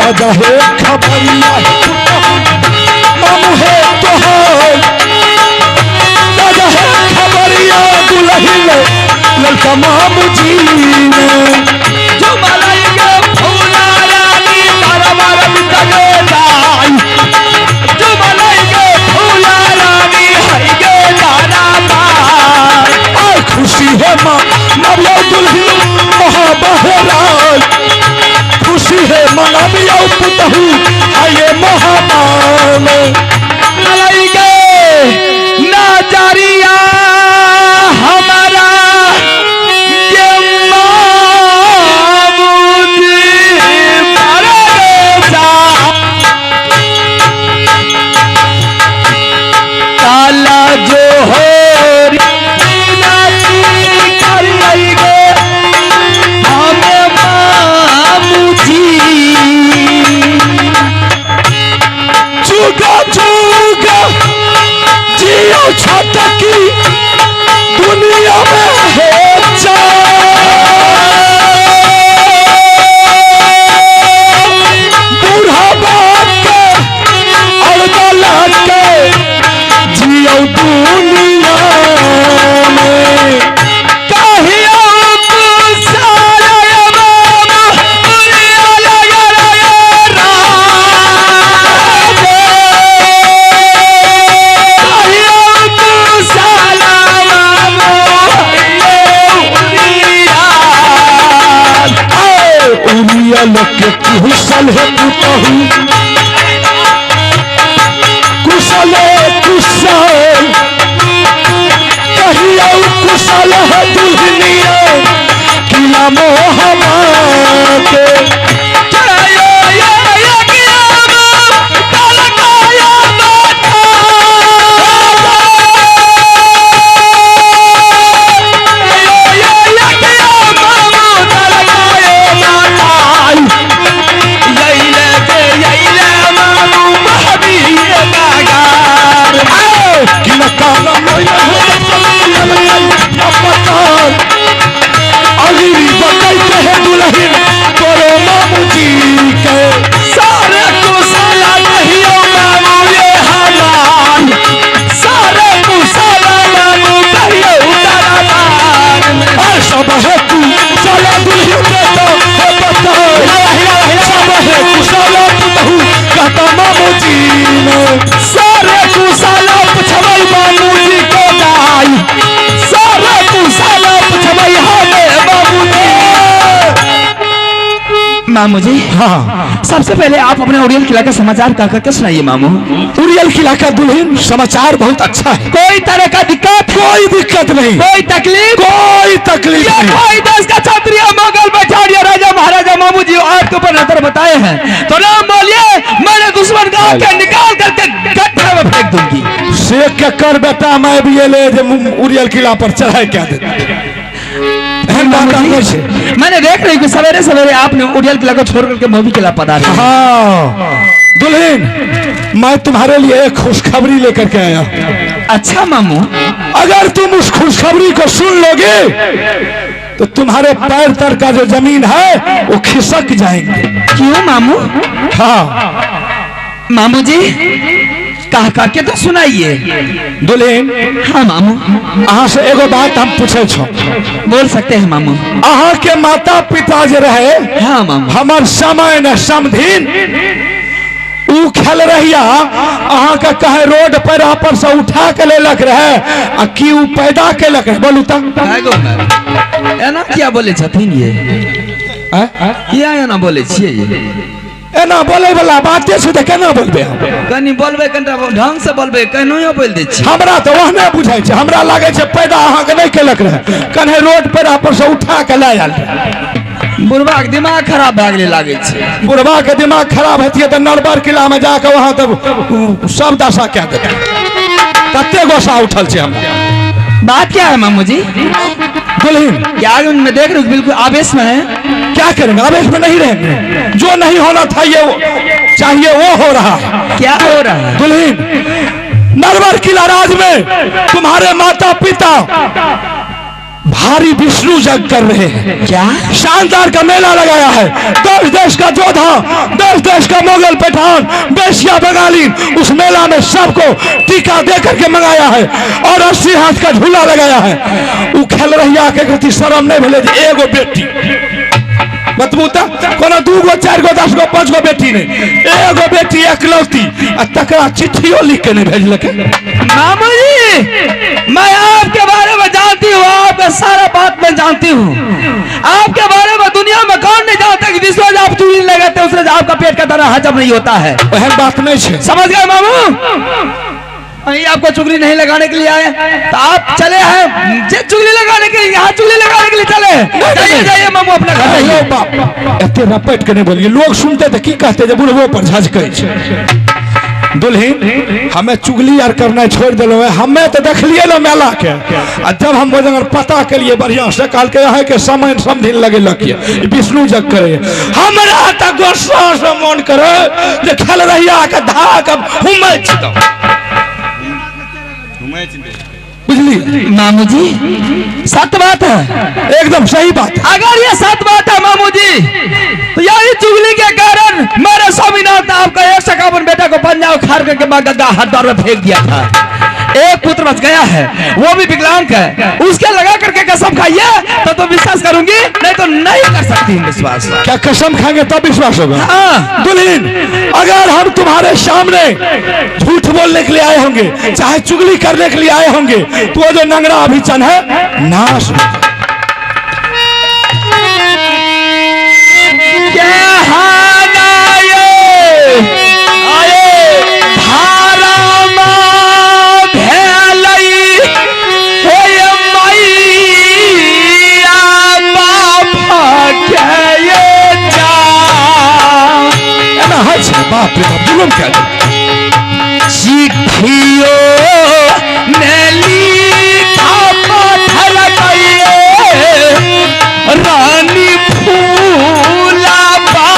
Speaker 1: राजा है खबरिया मामू है तोहार राजा है खबरिया दुल्हन लड़का मामू जी ने
Speaker 3: जो मलाई के फूला रानी दरबार में चले जाई जो मलाई के फूला रानी है गे दाना पार
Speaker 1: और खुशी है माँ नविया दुल्हन महाबहराज खुशी है माँ नविया पुतहू आये महामान
Speaker 3: मलाई के नाजरिया हमारा ये मामूजी मरेजा काला जो हो
Speaker 1: छटकी दुनिया में हो बूढ़ा बाप के और दौलत के जियो दुनिया में
Speaker 3: कहियो
Speaker 1: के कुशल है पुतहू कुशल कुशल कहियो कुशल है दुल्हनिया किला मोहमा के
Speaker 3: मामू जी
Speaker 1: हाँ
Speaker 3: सबसे पहले आप अपने उड़ियल किला का समाचार कह करके सुनाइए मामू।
Speaker 1: उड़ियल किला का दुल्हन समाचार बहुत अच्छा है
Speaker 3: कोई तरह का दिक्कत
Speaker 1: कोई दिक्कत नहीं
Speaker 3: कोई तकलीफ
Speaker 1: नहीं
Speaker 3: कोई देश का क्षत्रिय मोगल बैठाड़िया राजा महाराजा मामू जी आपके ऊपर नजर बताए हैं तो नाम बोलिए मैंने दुश्मन गांव के निकाल करके गड्ढे में फेंक दूंगी।
Speaker 1: शेख के कर बेटा मैं भी ये ले उड़ियल किला पर चढ़ाई क्या देता
Speaker 3: मैंने देख रही कि सवेरे सवेरे आपने उड़ियल किला को छोड़ करके मोबी किला पधारा।
Speaker 1: हाँ दुल्हन मैं तुम्हारे लिए एक खुशखबरी लेकर के आया।
Speaker 3: अच्छा मामू
Speaker 1: अगर तुम उस खुशखबरी को सुन लोगे तो तुम्हारे पैर तर का जो जमीन है वो खिसक जाएंगे।
Speaker 3: क्यों मामू?
Speaker 1: हाँ
Speaker 3: मामू जी कहा करके तो सुनाइए।
Speaker 1: दुल्हन
Speaker 3: हाँ मामू
Speaker 1: अहाँ से एगो बात हम पूछे छो।
Speaker 3: बोल सकते हैं मामू।
Speaker 1: अहाँ के माता पिता जो रहे
Speaker 3: हाँ मामू
Speaker 1: हमार समय न समधिन ऊ खेल रहिया अहाँ का कहे रोड पर आपन से उठा के ले लग रहे आ की ऊ पैदा के लग रहे बोलू तक
Speaker 3: एना क्या बोले छथिन ये क्या एना बोले छिए ये
Speaker 1: एना बोले वाला बाते छै त केना बोलबे
Speaker 3: कनी बोलबे कनटा ढंग से बोलबे कहियो बोल दे छी।
Speaker 1: हमरा तो वहने बुझाई छै हमरा लागे छै पैदा अहाँ के नहीं केलक रहे कन्हे रोड पर आपन से उठा के ले आयल
Speaker 3: बुढ़वा के दिमाग खराब भए गेले लागे छै।
Speaker 1: बुढ़वा के दिमाग खराब हेतिए त नरबर किला में जाके वहां तब सब दशा क्या दे कते गोसा उठल छै हम।
Speaker 3: बात क्या है मामू जी?
Speaker 1: दुल्हन
Speaker 3: क्या उनमें देख रहे बिल्कुल आवेश में है।
Speaker 1: क्या करेंगे आवेश में नहीं रहेंगे जो नहीं होना था ये चाहिए वो हो रहा है।
Speaker 3: क्या हो रहा है?
Speaker 1: दुल्हन नरवर किला राज में तुम्हारे माता पिता भारी विष्णु जग कर रहे हैं।
Speaker 3: क्या
Speaker 1: शानदार का मेला लगाया है। देश देश का जोधा, देश देश का मुगल पठान, बेसिया बंगाली, उस मेला में सबको टीका दे करके मंगाया है और 80 हाथ का झूला लगाया है। वो खेल रही आके कहती शर्म नहीं भेले जे एगो बेटी बतबू तो कोनो 2 गो 4 गो 10 गो 5 गो बेटी नहीं, एगो बेटी एकलौती आ तकरा चिट्ठियों लिख के नहीं भेजलके।
Speaker 4: मामू जी मैं आपके बारे में जानती हूँ, आपका सारा बात मैं जानती हूँ। आपके बारे में दुनिया में कौन नहीं जानता कि जिस रोज आप चूड़ी लगाते उस रोज आपका पेट का दर्द हजम नहीं होता है।
Speaker 1: वह बात नहीं है,
Speaker 4: समझ गए मामू? वही आपको चुगली नहीं लगाने के लिए आए तो आप चले हैं चुगली लगाने के लिए, यहाँ चुगली लगाने के लिए चले। जाइए जाइए मामू अपना घर जाइए।
Speaker 1: बाप एते रपट के नहीं बोलिए, लोग सुनते थे की कहते जब बुढ़बो पर झजकै छै। दुल्हन हमें चुगली यार करना छोड़ दिलो है, हमें तो देख लिए ना मेला के। और जब हम वो पता के लिए बढ़िया से काल के यहाँ के समय समझिन लगे लगे विष्णु जग करे हमरा तो गुस्सा से मन करे जे खेल रही आके धाक हुमै छितो। बुझली
Speaker 4: मामू जी सत बात है,
Speaker 1: एकदम सही बात है।
Speaker 4: अगर ये सत बात है मामू जी तो यही चुगली के कारण मेरे स्वामीनाथ ने आपका 151 बेटा को पंजा उखाड़ करके गद्दा हरद्वार में फेंक दिया था। एक पुत्र बच गया है, वो भी विकलांग है, उसके लगा करके कसम खाइए तो विश्वास करूंगी, नहीं तो नहीं कर सकती विश्वास।
Speaker 1: क्या कसम खाएंगे तब विश्वास होगा?
Speaker 4: हाँ।
Speaker 1: दुल्हन अगर हम तुम्हारे सामने झूठ बोलने के लिए आए होंगे, चाहे चुगली करने के लिए आए होंगे, तो वो जो नंगरा अभिचन है नाश हो जाए। बाप रे बाप जुलूम क्या
Speaker 4: चिट्ठियों रानी फूला
Speaker 1: का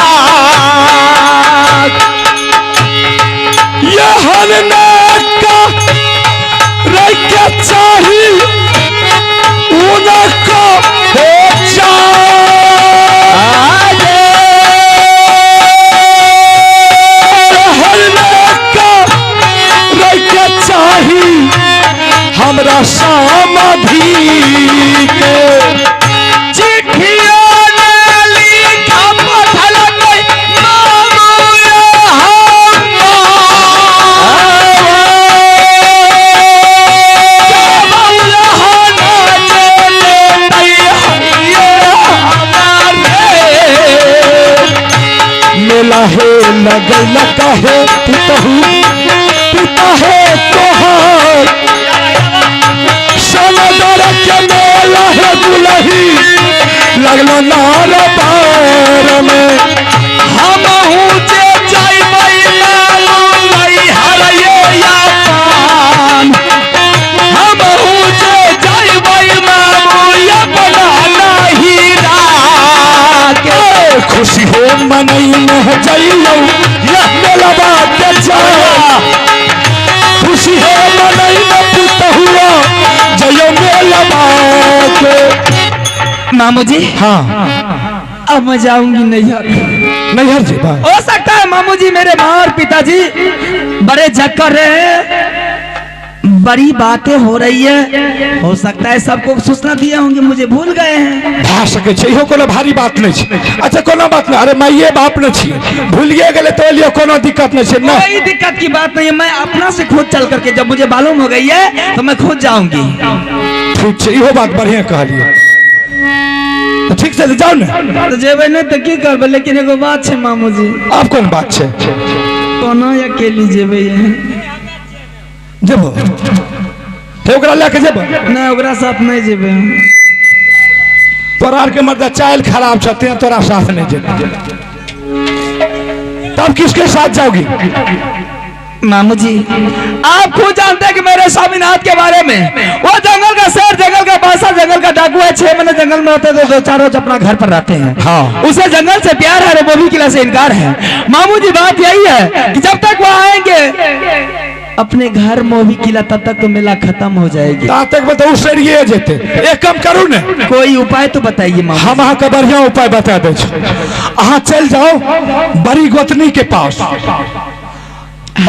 Speaker 1: रैया चाही उनको हो हमरा समाधि के
Speaker 4: चिट्ठियों ने लिखा पत्थर में
Speaker 1: मेला है लगल कहे पुतहू पुता है तोहार सनदर के मेला है दुलही लगल नार पार में
Speaker 4: हम ऊंचे जाइबई मालूम नहीं हरये या पान। हम ऊंचे जाइबई मालूम या बना नहीं रात।
Speaker 1: खुशी हो मनई में जइयो या मेला बात जा खुशी हो मनई में पुतहुआ जइयो मेला बात।
Speaker 4: मामू जी
Speaker 1: हाँ
Speaker 4: अब मैं जाऊंगी नैहर।
Speaker 1: नैहर जी बात
Speaker 4: हो सकता है मामू जी मेरे माँ और पिताजी बड़े जग कर रहे हैं, बड़ी बातें हो रही है, हो सकता है सबको सूचना दिए होंगे, मुझे भूल गए हैं।
Speaker 1: भा सके छै इहो कोनो भारी बात नहीं छै। अच्छा कोनो बात नहीं, अरे मैं ये बाप न छी भूलिए गेले तो लिए कोनो दिक्कत नहीं छै ना।
Speaker 4: कोई दिक्कत की बात नहीं है, मैं अपना से खुद चल करके जब मुझे मालूम हो गई है तो मैं खुद जाऊंगी।
Speaker 1: ठीक छै इहो बात बढ़िया कहलिए तो ठीक से जाओ ना।
Speaker 4: तो जेबे नहीं तो की करबे, लेकिन एगो बात है मामू जी।
Speaker 1: अब कौन बात छै?
Speaker 4: कोनो अकेली जेबे
Speaker 1: जेबो ते ओकरा लेके जेबो
Speaker 4: नहीं, ओकरा साथ नहीं जेबे।
Speaker 1: तोरा के मर्द चाल खराब छते तोरा साथ नहीं जेबे, तब किसके साथ जाओगी?
Speaker 4: मामू जी आप खुद जानते हैं कि मेरे स्वामीनाथ के बारे में, वो जंगल का शेर, जंगल का बादशाह, जंगल का डाकू है। 6 महीने जंगल में होते तो 2-4 रोज अपना घर पर रहते हैं।
Speaker 1: हाँ।
Speaker 4: उसे जंगल से प्यार है, वो भी किला से इनकार है। मामू जी बात यही है कि जब तक वो आएंगे
Speaker 3: अपने घर मोही किला तब तक तो मेला खत्म हो जाएगी।
Speaker 1: ता तक बताओ सरिये जेते। एक काम करू ने,
Speaker 3: कोई उपाय तो बताइए मामा।
Speaker 1: हम अहाँ का बढ़िया उपाय बता दे। अहाँ चल जाओ बड़ी गोतनी के पास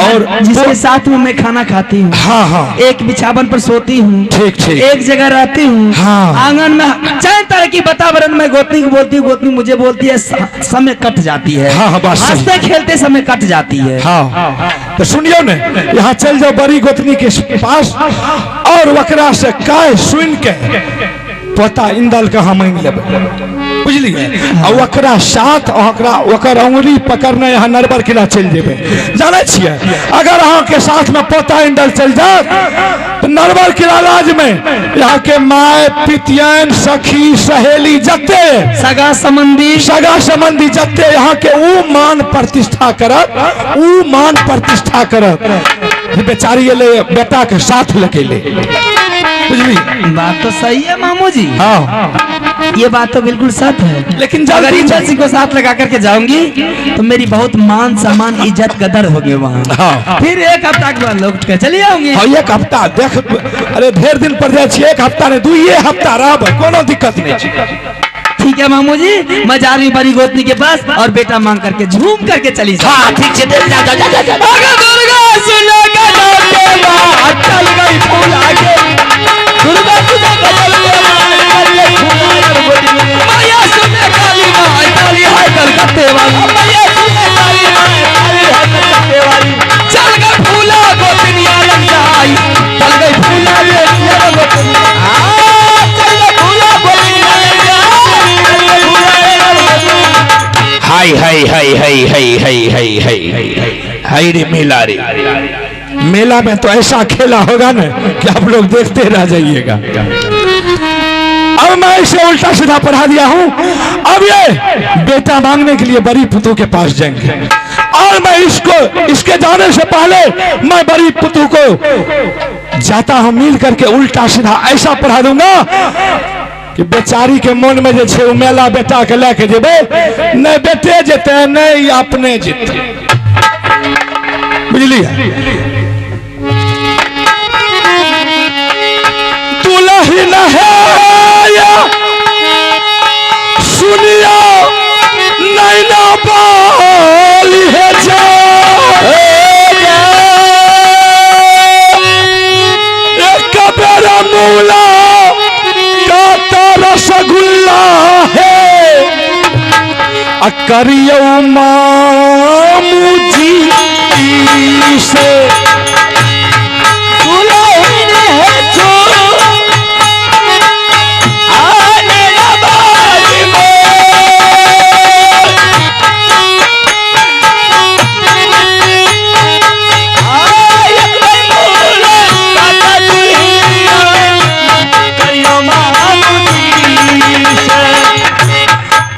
Speaker 3: और जिसके साथ में मैं खाना खाती हूँ।
Speaker 1: हाँ हाँ
Speaker 3: एक बिछावन पर सोती हूँ।
Speaker 1: ठीक ठीक।
Speaker 3: एक जगह रहती हूँ।
Speaker 1: हाँ।
Speaker 3: आंगन में चाहे तरह की वातावरण में गोतनी को बोलती हूँ, गोतनी मुझे बोलती है, समय कट जाती है।
Speaker 1: हाँ हाँ, बात सही।
Speaker 3: हंसते खेलते समय कट जाती है।
Speaker 1: हाँ तो सुनियो ने, यहाँ चल जाओ बड़ी गोतनी के पास और वकरा से काय सुन के पता इंदल कहाँ मांग लेबे, बुझलिए। और वकरा साथ ओकर अंगुरी पकड़ने यहाँ नरबर किला चल जेबे। जाने छिए अगर अहाँ के साथ में पोता इंदल चल जात तो नरबर किला राज में यहाँ के माय पितियन सखी सहेली जते
Speaker 3: सगा संबंधी
Speaker 1: जते यहाँ के ऊ मान प्रतिष्ठा करत, ऊ मान प्रतिष्ठा करत। बेचारी ये ले बेटा के साथ लेके ले, बुझली।
Speaker 3: बात तो सही है मामू जी।
Speaker 1: हाँ
Speaker 3: ये बात तो बिल्कुल सच है।
Speaker 1: लेकिन
Speaker 3: अगर इंदल सिंह को साथ लगा करके जाऊंगी तो मेरी बहुत मान सम्मान इज्जत कदर होगी वहाँ।
Speaker 1: हाँ।
Speaker 3: फिर एक हफ्ता के बाद लौट के चली आऊंगी।
Speaker 1: हाँ एक हफ्ता देख, अरे ढेर दिन पर जाए छी, एक हफ्ता नहीं 2 हफ्ता रहब, कोनो दिक्कत नहीं।
Speaker 3: ठीक है मामू जी, मैं जा रही हूँ बड़ी गोतनी के पास और बेटा मांग करके झूम करके चली। हाँ ठीक से चल गई फूल आगे दुर्गा पूजा का जल मैया सुने काली माँ काली है कलकत्ते वाली, मैया सुने काली माँ काली है कलकत्ते वाली। चल गई फूला गोतनिया लग जाई, चल गई फूला गोतनिया गोतनिया, चल गई फूला गोतनिया लग जाई, चल गई फूला।
Speaker 1: हाय हाय हाय हाय हाय हाय हाय हाय हाय रे मेला रे। मेला में तो ऐसा खेला होगा ना कि आप लोग देखते रह जाइएगा। अब मैं इसे उल्टा सीधा पढ़ा दिया हूँ। अब ये बेटा मांगने के लिए बड़ी पुतू के पास जाएंगे और मैं इसके जाने से पहले मैं बड़ी पुतू को जाता हूँ मिल करके उल्टा सीधा ऐसा पढ़ा दूंगा कि बेचारी के मन में जो मेला बेटा के लेके जेबे, नहीं बेटे जेते नहीं अपने जीते, बुझलिए। दुल्हन है सुनिया नैना बाली है जा एक बेरा मूला का रसगुल्ला है करियो मामू जी से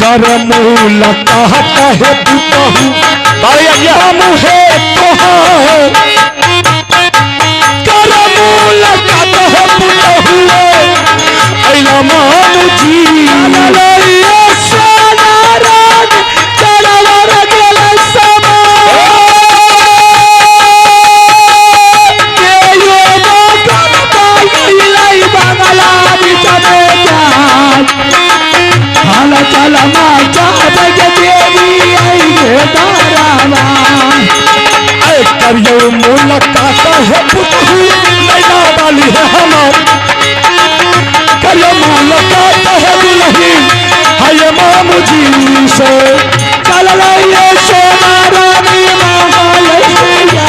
Speaker 1: करमूल कहता है पुतहू मामू है तोहार, करमूल कहता है पुतहू अइला मामू जी करियो मुलाकात है पुतहू नैना वाली है हमार, करियो मुलाकात है दुल्हन है मामू जी से। चल ये सोना रानी महालैया,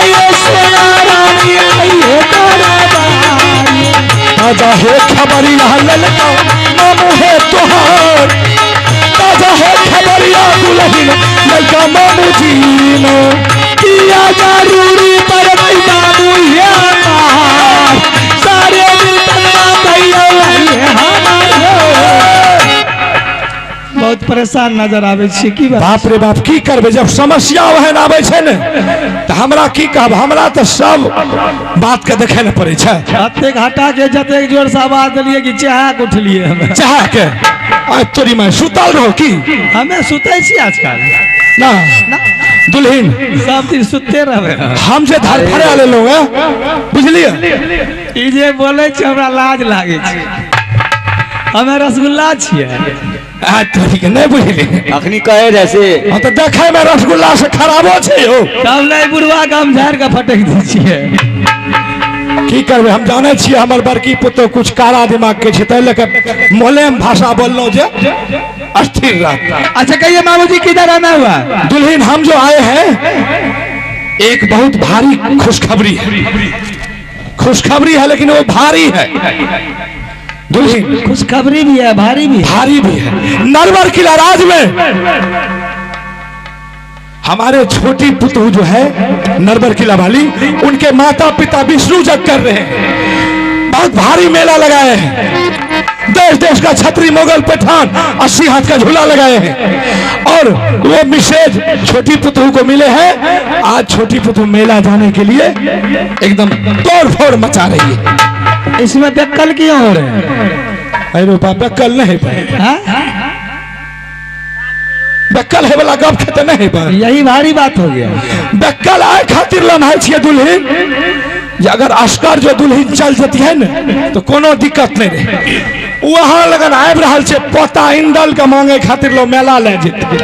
Speaker 1: ये सोना रानी ये ताजा है खबरिया ललका मामू है तोहार, ताजा है खबरिया दुल्हन ललका मामू जी ने किया जरूरी पर मामू ये सारे दिल तन्ना भैया
Speaker 3: बहुत परेशान नजर आवे छी। की
Speaker 1: बाप रे बाप की करबे, जब समस्या ओहन आवे छे ने त हमरा की कहब, हमरा त सब बात के देखे न पड़े छे।
Speaker 3: हत्ते घाटा के जते जोर से आवाज दिलिए कि चाह के उठलिए हम
Speaker 1: चाह के आज तोरी में सुतल रहो की
Speaker 3: हमें सुतै छी आजकल
Speaker 1: ना
Speaker 3: ना
Speaker 1: दुल्हन
Speaker 4: सब दिन सुते रहे
Speaker 1: हमसे धार फरे वाले लोग हैं, बुझलिए?
Speaker 4: ई जे बोले छै हमरा लाज लागे छै, हमे रसगुल्ला छियै।
Speaker 1: ठीक है, नहीं बुझली
Speaker 5: अखनी कहे जैसे
Speaker 1: हाँ तो देखे में रसगुल्ला से खराबो छै हो।
Speaker 4: तब नहीं बुढ़वा के हम झाड़ के फटक दी छियै।
Speaker 1: की करबे, हम जाने छियै हमर बड़की पुतो कुछ कारा दिमाग के छै, तै लेके मोलेम भाषा बोललो जे अस्थिर रहता।
Speaker 4: अच्छा कहिए मामू जी किधर आना हुआ?
Speaker 1: दुल्हन हम जो आए हैं एक बहुत भारी खुशखबरी है, खुशखबरी है लेकिन वो भारी है। दुल्हन
Speaker 4: खुशखबरी भी है, भारी भी है।
Speaker 1: भारी भी है। नरवर किला राज में हमारे छोटी पुतू जो है नरवर किला वाली, उनके माता पिता विष्णु जग कर रहे हैं, बहुत भारी मेला लगाए हैं। देश देश का छतरी मुगल पठान 80 हाथ का झूला लगाए हैं और वो मिसेज छोटी पुतू को मिले हैं। आज छोटी पुतू मेला जाने के लिए एकदम तोड़ फोड़ मचा रही है।
Speaker 4: इसमें बेकल क्यों हो रहे हैं?
Speaker 1: अरे पापा कल नहीं पाए,
Speaker 4: हाँ?
Speaker 1: बेकल है वाला गप खेते नहीं पाए,
Speaker 4: यही भारी बात हो गया।
Speaker 1: बेकल आए खातिर लम्हाई छिए दुल्हन जे अगर अस्कर जो दुल्हन चल जाती है ना तो कोनो दिक्कत नहीं रहे। वहां लगन आबि रहल छै पोता इंदल के मांगे खातिर लो मेला ले जेते,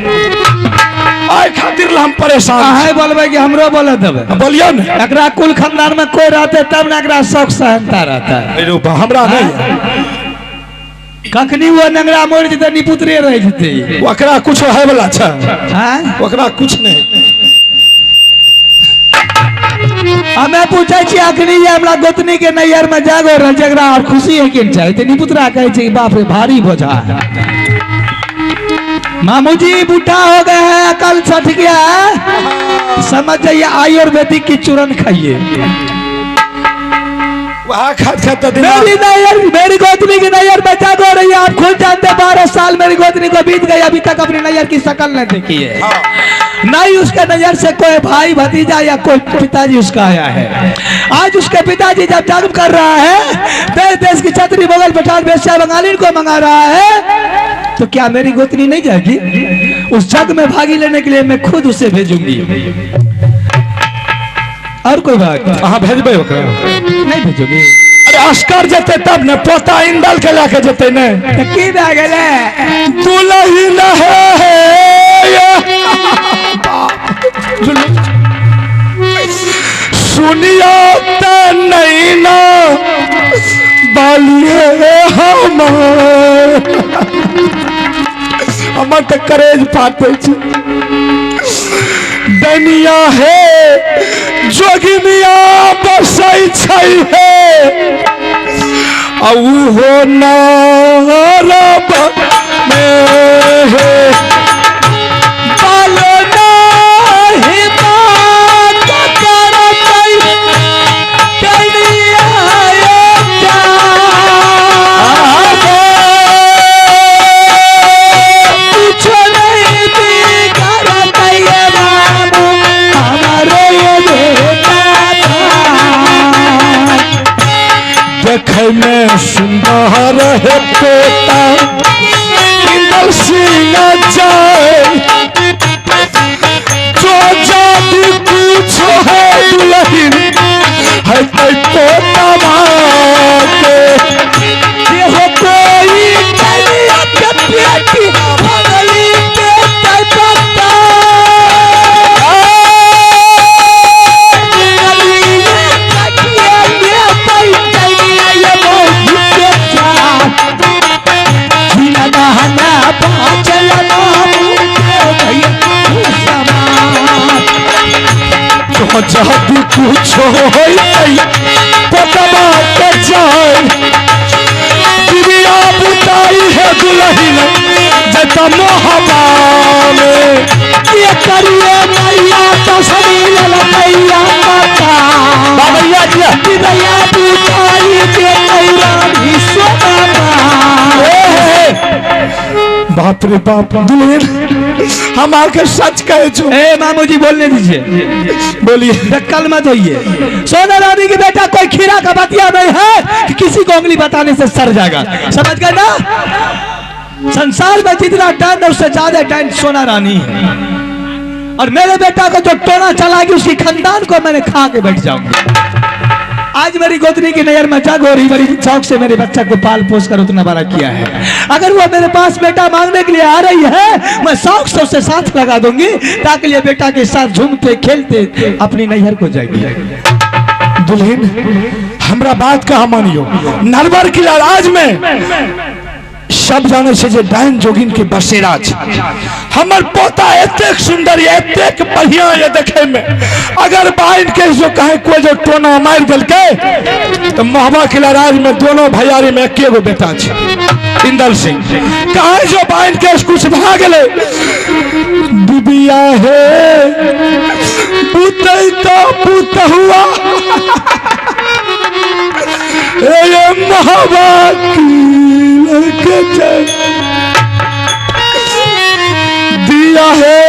Speaker 1: आए खातिर हम परेशान
Speaker 4: अहाँ बोलबे कि हमरो बोले देबे?
Speaker 1: बोलियो ना,
Speaker 4: एकरा कुल खानदान में कोई रहते तब ना एकरा शौक सहनता रहता है।
Speaker 1: अरे बा हमरा नहीं,
Speaker 4: कखनी वो नंगरा मोड़ जेते निपुत्रे रह जेते।
Speaker 1: ओकरा कुछ है वाला छै,
Speaker 4: हाँ?
Speaker 1: ओकरा कुछ नहीं।
Speaker 4: हमें पूछे छी अखनी ये हमरा गोतनी के नैयर में जागो रह जगरा और खुशी है कि चाहिए तो निपुत्रा कहे छी बाप रे भारी बोझा है। मामू जी बूढ़ा हो गए हैं, अकल छट गया है, समझ जाइए आयुर्वेदिक की चूरन खाइए।
Speaker 1: वहाँ खाते
Speaker 4: मेरी नैयर, मेरी गोतनी की नैयर में जागो रही है। आप खुद जानते 12 साल मेरी गोतनी को बीत गई, अभी तक अपनी नैयर की शक्ल नहीं देखी है। नहीं उसके नजर से कोई भाई भतीजा या कोई पिताजी उसका आया है। आज उसके पिताजी जब जन्म कर रहा है, देश देश की छतरी मुगल पठान बेश्या बंगाली को मंगा रहा है, तो क्या मेरी गोतनी नहीं जाएगी? उस जग में भागी लेने के लिए मैं खुद उसे भेजूंगी। और कोई बात?
Speaker 1: हाँ भेजबे ओकरा,
Speaker 4: नहीं भेजोगे?
Speaker 1: अरे अस्कर जते तब न पोता इंदल के लाके जते न,
Speaker 4: तो की भए गेलै?
Speaker 1: दुल्हन है सुनियो त नहीं ना बालिए हमर तो करेज फाटे छै। दुनिया है जोगिनिया बसई छै है हो नारब में है देखे में सुंदर है पोता इंदल सिंह जाए जो जाति कुछ है दुल्हन है पोता मांगे ये हो कोई बेटी बगली के पता जब कुछ पतवा के जाए दिव्या बुताई है दुल्हन जता मोहबा में ये करिए मैया तो सभी ललैया माता बाबैया जी दिव्या बुताई के कैरानी सोना बाप रे बाप दुल्हन हम आके सच कहे छो।
Speaker 4: ए मामू जी बोलने दीजिए,
Speaker 1: बोलिए।
Speaker 4: कल मत होइए। सोना रानी की बेटा कोई खीरा का बतिया नहीं है कि किसी को उंगली बताने से सर जाएगा, समझ गए ना? संसार में जितना टैन है उससे ज्यादा टैन सोना रानी है।
Speaker 3: और मेरे बेटा को जो टोना चलाएगी उसकी खानदान को मैंने खा के बैठ जाऊंगी। आज मेरी गोतनी की नजर में जग हो रही, बड़ी शौक से मेरे बच्चा को पाल पोस कर उतना बड़ा किया है। अगर वो मेरे पास बेटा मांगने के लिए आ रही है, मैं शौक से उससे साथ लगा दूंगी ताकि ये बेटा के साथ झूमते खेलते अपनी नैहर को जाएगी।
Speaker 1: दुल्हन हमरा बात कहा मानियो, नरवर की राज में सब जाने से जे डायन जोगिन के बसेरा छे। हमर पोता एतेक सुंदर है, एतेक बढ़िया है देखे में। अगर बाइन के जो कहे कोई जो टोना मार दिल के तो महबा किला राज में दोनों भैयारी में एके गो बेटा छे, इंदल सिंह। कहे जो बाइन के कुछ भाग गए बिबिया है पुतई तो पुत हुआ ये महबा दिया है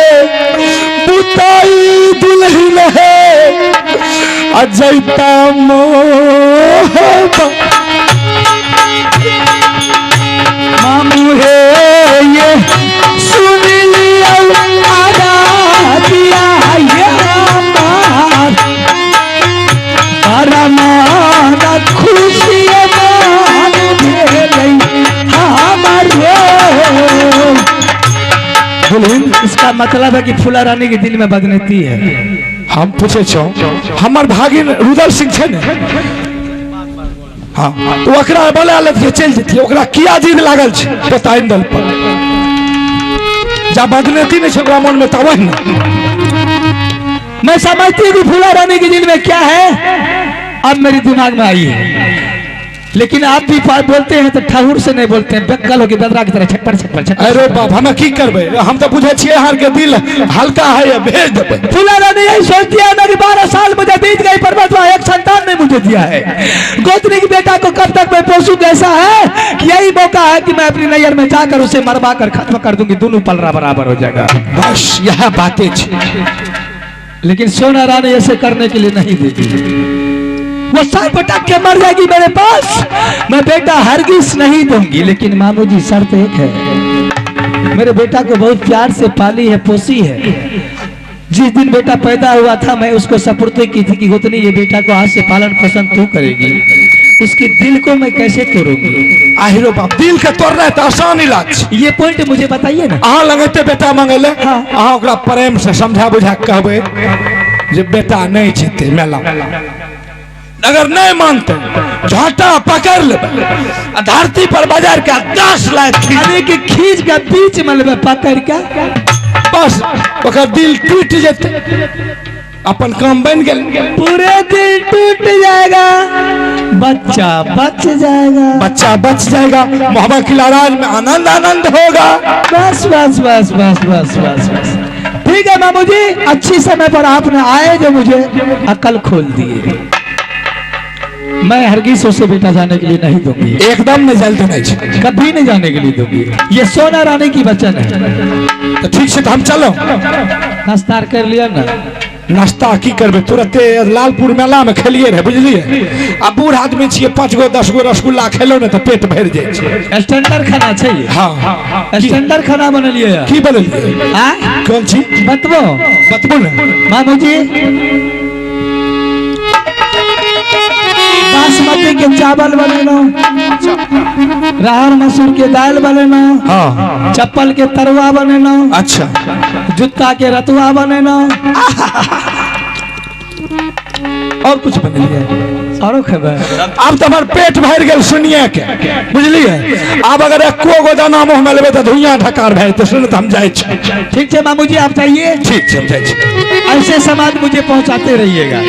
Speaker 1: बुताई दुल्हन है अजैता
Speaker 3: मामू है ये सुन लिया आजा दिया ये मारा खुशी इसका मतलब है कि फूला रानी के दिल में बदनती है।
Speaker 1: हम पूछे छो हमर भागिन रुदल सिंह छे ने, हाँ तो ओकरा बोले अलग के चल जेती, ओकरा किया जिद लागल छे पोता इंदल पर। जा बदनती नहीं छे ओकरा मन में तब ना।
Speaker 3: मैं समझती हूँ कि फूला रानी के दिल में क्या है, अब मेरे दिमाग में आई है। लेकिन आप भी बोलते हैं तो ठहूर से नहीं बोलते हैं, बेकल हो के बदरा की तरह छटपट छटपट छटपट।
Speaker 1: अरे बाप हमें की करबे, हम तो बुझे छिए हार के दिल हल्का है, ये भेज देबे।
Speaker 3: फूला रानी यही सोचती है मेरी 12 साल मुझे बीत गई पर बदवा एक संतान ने मुझे दिया है। गोतनी के बेटा को कब तक मैं पोसूं, कैसा है कि यही मौका है कि मैं अपनी नैयर में जाकर उसे मरवा कर खत्म कर दूंगी, दोनों पलरा बराबर हो जाएगा।
Speaker 1: बस यह बातें छे।
Speaker 3: लेकिन सोना रानी ऐसे करने के लिए नहीं देगी, वो सर पटक के मर जाएगी मेरे पास, मैं बेटा हरगिज नहीं दूंगी। लेकिन मामू जी शर्त एक है, मेरे बेटा को बहुत प्यार से पाली है, पोसी है। जिस दिन बेटा पैदा हुआ था मैं उसको सपुर्द की थी कि गोतनी ये बेटा को आज से पालन पोषण तू करेगी। उसके दिल को मैं कैसे तोड़ूंगी?
Speaker 1: आहिरो बाप दिल के तोड़ना है तो आसान इलाज।
Speaker 3: ये पॉइंट मुझे बताइए ना।
Speaker 1: अहाँ लगते बेटा मांगले, अहाँ ओकरा प्रेम से समझा बुझा कहबे जे बेटा नहीं जीते मेला। अगर नहीं मानते झोटा पकड़ ले धरती पर बाजार का 10 लाख
Speaker 3: के खींच के बीच में ले पकड़ के,
Speaker 1: बस ओकर दिल टूट जाते, अपन काम बन गए।
Speaker 3: पूरे दिल टूट जाएगा, बच्चा बच जाएगा,
Speaker 1: बच्चा बच जाएगा, मोहब्बत की लड़ाई में आनंद आनंद होगा।
Speaker 3: बस बस बस बस बस बस बस ठीक है मामू जी, अच्छी समय पर आपने आए जो मुझे अकल खोल दिए। मैं हरगिज उसे बेटा जाने के लिए नहीं दूंगी,
Speaker 1: एकदम नहीं जल्दी नहीं,
Speaker 3: कभी नहीं जाने के लिए दूंगी। ये सोना रानी की वचन है।
Speaker 1: तो ठीक से तो हम चलो।
Speaker 3: नाश्ता कर लिया ना?
Speaker 1: नाश्ता की करबे, तुरंते लालपुर मेला में खेलिए रहे बुझलिए। अब बूढ़ आदमी छिए, 5 गो 10 गो रसगुल्ला खेलो ने तो पेट भर जाए छे।
Speaker 3: स्टैंडर्ड खाना चाहिए।
Speaker 1: हाँ
Speaker 3: स्टैंडर्ड खाना बनलिए।
Speaker 1: की बनलिए? कौन चीज
Speaker 3: बतबो
Speaker 1: बतबो ना
Speaker 3: मामू जी। बासमती के चावल बनेनो, राहर मसूर के दाल बनेनो,
Speaker 1: हाँ
Speaker 3: चप्पल के तरुआ बनेनो,
Speaker 1: अच्छा
Speaker 3: जूता के रतुआ बनेनो, और कुछ बनेलिए और खेबे।
Speaker 1: अब तो हमार पेट भर गए सुनिए के बुझलिए। अब अगर एको गो दाना मुंह में लेबे तो धुइयां ढकार भए तो सुन तो हम जाए छी।
Speaker 3: ठीक है मामू जी, आप जाइए।
Speaker 1: ठीक है हम जाए छी।
Speaker 3: ऐसे समाज मुझे पहुंचाते रहिएगा।